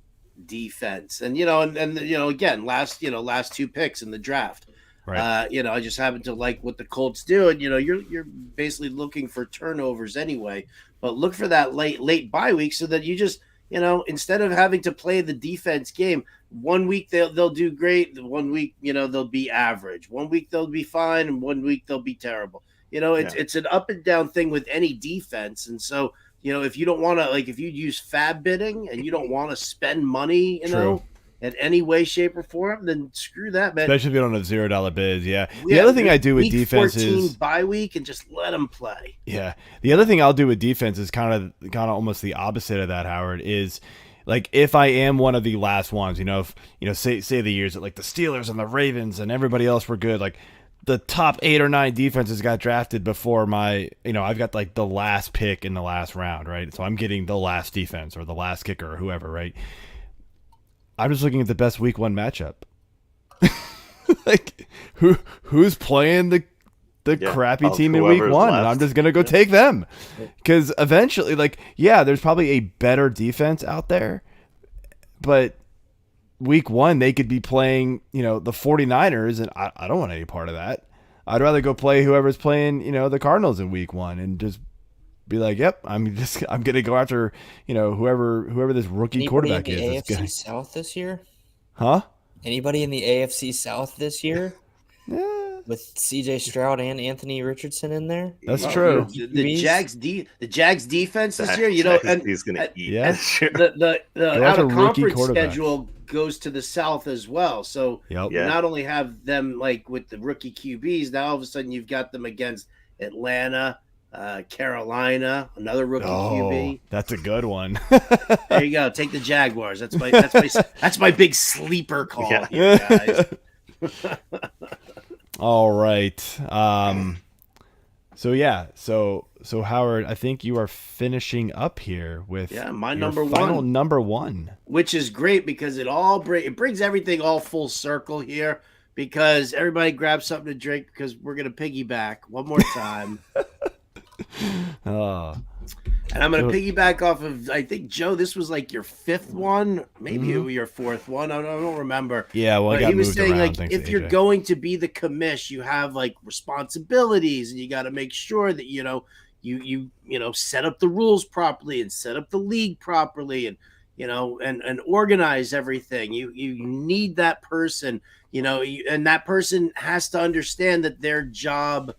defense, and again, last 2 picks in the draft. Right. I just happen to like what the Colts do, and you're basically looking for turnovers anyway. But look for that late bye week so that you just instead of having to play the defense game, 1 week they'll do great, 1 week they'll be average, 1 week they'll be fine, and 1 week they'll be terrible. It's an up and down thing with any defense, and so if you don't want to, like, if you use fab bidding and you don't want to spend money, in any way, shape, or form, then screw that, man. Especially if you don't have $0 bids. Yeah. The other thing I do with defense is bye week and just let them play. Yeah. The other thing I'll do with defense is kind of almost the opposite of that, Howard, is like if I am one of the last ones, say the years that like the Steelers and the Ravens and everybody else were good, like the top 8 or 9 defenses got drafted before my, I've got like the last pick in the last round, right? So I'm getting the last defense or the last kicker or whoever, right? I'm just looking at the best week 1 matchup. Like who's playing the crappy team in week 1, left. And I'm just gonna go take them because eventually, there's probably a better defense out there, but week 1 they could be playing the 49ers, and I don't want any part of that. I'd rather go play whoever's playing the Cardinals in week 1 and just be like, yep, I'm gonna go after whoever this rookie quarterback is. Anybody in the AFC South this year? Huh? Anybody in the AFC South this year? Yeah. With C.J. Stroud and Anthony Richardson in there. That's true. The Jags defense this year, and he's gonna eat. Yeah. The out of conference schedule goes to the South as well. So you not only have them like with the rookie QBs, now all of a sudden you've got them against Atlanta, Carolina, another rookie QB. That's a good one. There you go. Take the Jaguars. That's my big sleeper call here, guys. All right. So So Howard, I think you are finishing up here with my your number final one. number one, which is great because it brings everything all full circle here. Because everybody grab something to drink because we're gonna piggyback one more time. And I'm going to piggyback off of, I think, Joe, this was like your fifth one, maybe your fourth one. I don't remember. Yeah, well, but he was saying, like, if you're going to be the commish, you have, like, responsibilities, and you got to make sure that, you set up the rules properly and set up the league properly and, and organize everything. You need that person, and that person has to understand that their job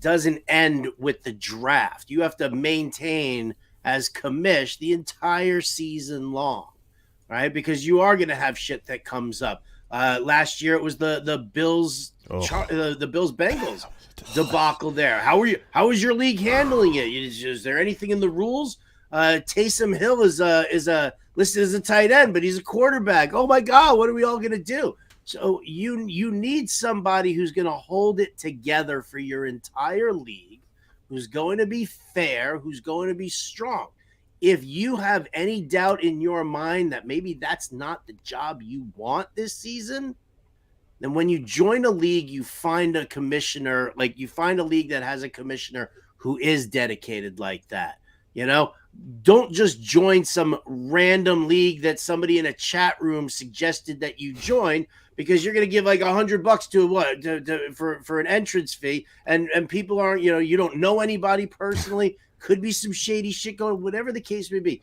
doesn't end with the draft. You have to maintain as commish the entire season long, right? Because you are going to have shit that comes up. Last year it was the Bills, the Bills Bengals debacle there. How was your league handling it? Is there anything in the rules? Taysom Hill is listed as a tight end, but he's a quarterback. Oh my God, what are we all going to do? So you need somebody who's going to hold it together for your entire league, who's going to be fair, who's going to be strong. If you have any doubt in your mind that maybe that's not the job you want this season, then when you join a league, you find a commissioner, like you find a league that has a commissioner who is dedicated like that. Don't just join some random league that somebody in a chat room suggested that you join, because you're going to give like $100 for an entrance fee, and people aren't, you don't know anybody personally. Could be some shady shit going, whatever the case may be.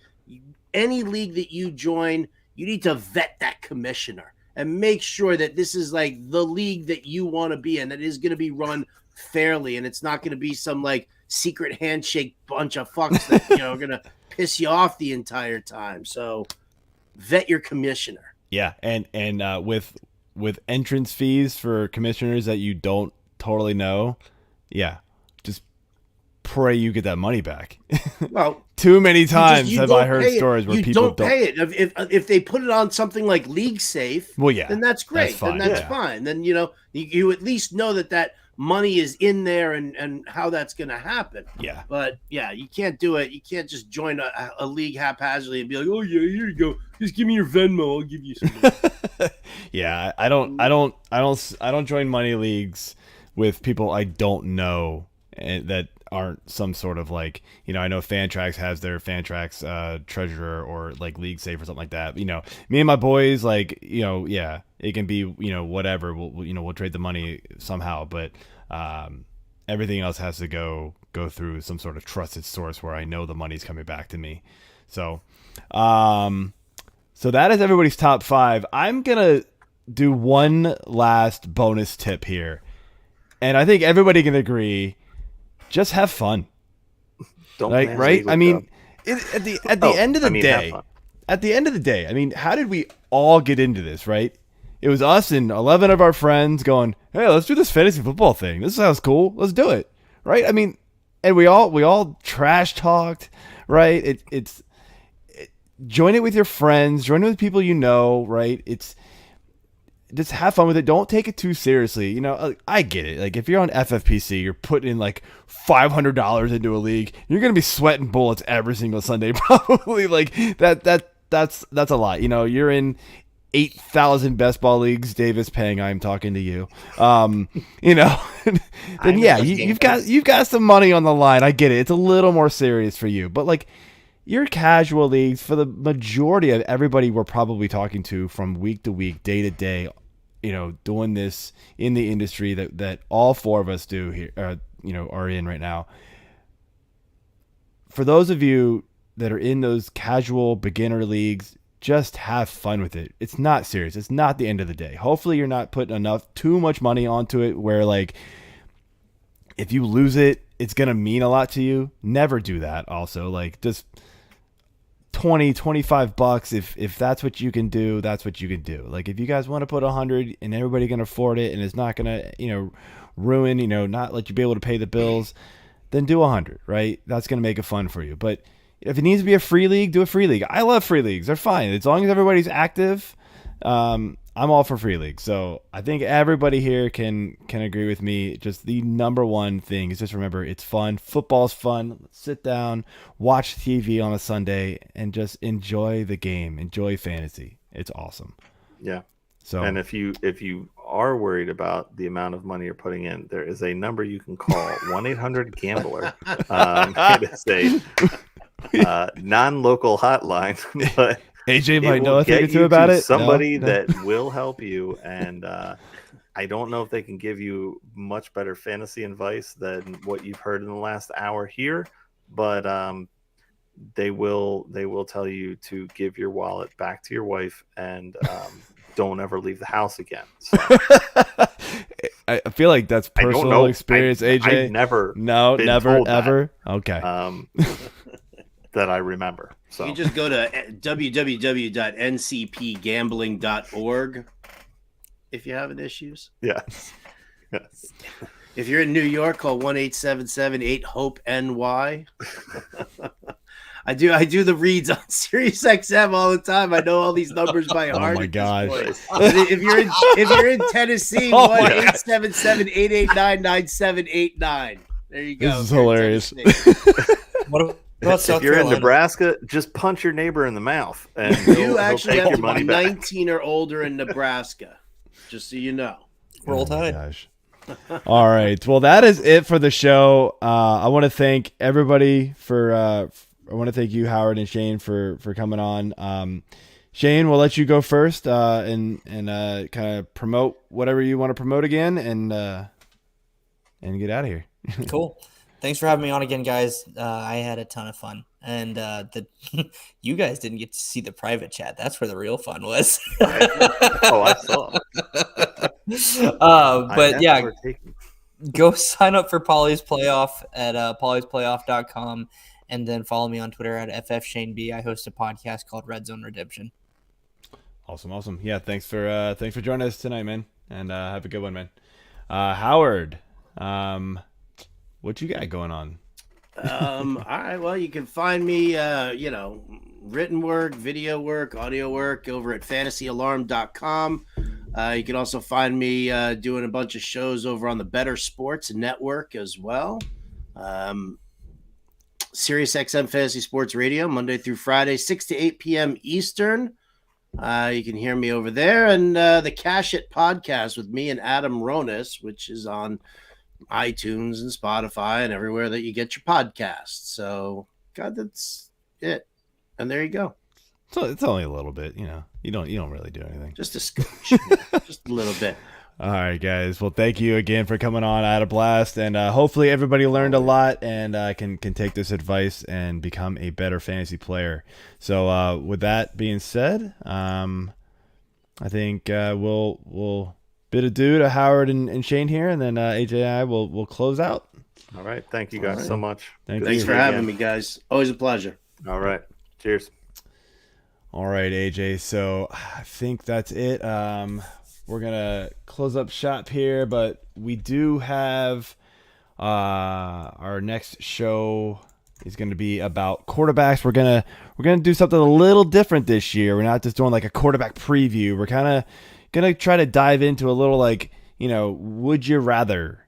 Any league that you join, you need to vet that commissioner and make sure that this is like the league that you want to be in, that is going to be run fairly, and it's not going to be some like secret handshake bunch of fucks that are going to piss you off the entire time. So vet your commissioner. Yeah, and with entrance fees for commissioners that you don't totally know, just pray you get that money back. Well, too many times have I heard stories where people don't pay it. If they put it on something like League Safe, then that's great. That's fine. Then that's fine. Then you at least know that money is in there and how that's going to happen. Yeah. But you can't do it. You can't just join a league haphazardly and be like, oh yeah, here you go. Just give me your Venmo. I'll give you some. Yeah. I don't join money leagues with people I don't know and that aren't some sort of like, I know Fantrax has their Fantrax treasurer or like League Safe or something like that. Me and my boys, like, it can be, whatever. We'll trade the money somehow, but everything else has to go through some sort of trusted source where I know the money's coming back to me. So, so that is everybody's top 5. I'm gonna do one last bonus tip here, and I think everybody can agree. Just have fun. Don't right? I mean, at the end of the day, at the end of the day, I mean, how did we all get into this, right? It was us and 11 of our friends going, "Hey, let's do this fantasy football thing. This sounds cool. Let's do it." Right? I mean, and we all trash talked, right? Join it with your friends, join it with people you know, right? Just have fun with it. Don't take it too seriously. I get it. Like if you're on FFPC, you're putting in like $500 into a league. You're going to be sweating bullets every single Sunday, probably. Like that's a lot. You're in 8,000 best ball leagues. Davis Pang, I'm talking to you. Then you've got some money on the line. I get it. It's a little more serious for you, but like your casual leagues, for the majority of everybody we're probably talking to from week to week, day to day, doing this in the industry that all 4 of us do here, are in right now. For those of you that are in those casual beginner leagues, just have fun with it. It's not serious. It's not the end of the day. Hopefully you're not putting too much money onto it where like if you lose it, it's going to mean a lot to you. Never do that. Also, like just $20-$25 if that's what you can do, that's what you can do. Like if you guys want to put 100 and everybody can afford it and it's not gonna ruin not let you be able to pay the bills, then do 100, right? That's gonna make it fun for you. But if it needs to be a free league, do a free league. I love free leagues. They're fine as long as everybody's active. I'm all for free league. So I think everybody here can agree with me. Just the number one thing is just remember it's fun. Football's fun. Sit down, watch TV on a Sunday, and just enjoy the game. Enjoy fantasy. It's awesome. Yeah. So, and if you are worried about the amount of money you're putting in, there is a number you can call 1-800-GAMBLER. It is a non-local hotline, but AJ might know a thing or two about it. Somebody that will help you, and I don't know if they can give you much better fantasy advice than what you've heard in the last hour here, but they will tell you to give your wallet back to your wife and don't ever leave the house again. So. I feel like that's personal experience, AJ. I've never ever. Okay. That I remember. So you just go to www.ncpgambling.org if you're having issues. Yes. If you're in New York, call 1-877-8-HOPE-NY. I do the reads on SiriusXM all the time. I know all these numbers by heart. Oh my gosh! If you're in Tennessee, 1-877-889-9789. There you go. This is hilarious. If you're in Nebraska, just punch your neighbor in the mouth, and you actually have to be 19 or older in Nebraska. Just so you know. Roll Tide. Gosh. All right. Well, that is it for the show. I want to thank everybody I want to thank you, Howard and Shane, for coming on. Shane, we'll let you go first and kind of promote whatever you want to promote again and get out of here. Cool. Thanks for having me on again, guys. I had a ton of fun, and you guys didn't get to see the private chat. That's where the real fun was. I saw. But yeah, go sign up for Polly's Playoff at pollysplayoff.com, and then follow me on Twitter at ffshaneb. I host a podcast called Red Zone Redemption. Awesome. Yeah, thanks for joining us tonight, man, and have a good one, man. Howard, what you got going on? All right. Well, you can find me, written work, video work, audio work over at fantasyalarm.com. You can also find me doing a bunch of shows over on the Better Sports Network as well. SiriusXM Fantasy Sports Radio, Monday through Friday, 6 to 8 p.m. Eastern. You can hear me over there. And the Cash It podcast with me and Adam Ronis, which is on iTunes and Spotify and everywhere that you get your podcasts. So, God, that's it. And there you go. So it's only a little bit, you don't really do anything. Just a scotch, just a little bit. All right, guys. Well, thank you again for coming on. I had a blast, and hopefully everybody learned a lot and can take this advice and become a better fantasy player. So with that being said, I think we'll bid adieu to Howard and Shane here, and then AJ and I will close out. All right. Thank you guys so much. Thanks for having me, guys. Always a pleasure. All right. Cheers. All right, AJ. So I think that's it. We're going to close up shop here, but we do have our next show is going to be about quarterbacks. We're going to do something a little different this year. We're not just doing like a quarterback preview. We're kind of going to try to dive into a little like, would you rather,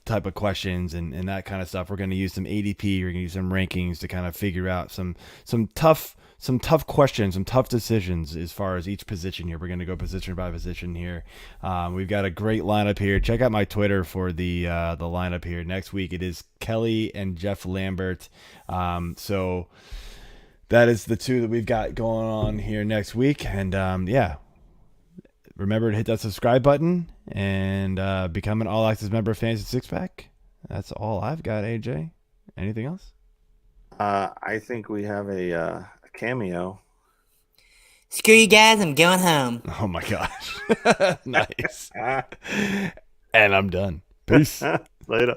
type of questions and that kind of stuff. We're going to use some ADP. We're going to use some rankings to kind of figure out some tough questions, some tough decisions as far as each position here. We're going to go position by position here. We've got a great lineup here. Check out my Twitter for the lineup here. Next week it is Kelly and Jeff Lambert. So that is the two that we've got going on here next week. And remember to hit that subscribe button and become an All Access member of Fantasy Six Pack. That's all I've got, AJ. Anything else? I think we have a cameo. Screw you guys, I'm going home. Oh my gosh. Nice. And I'm done. Peace. Later.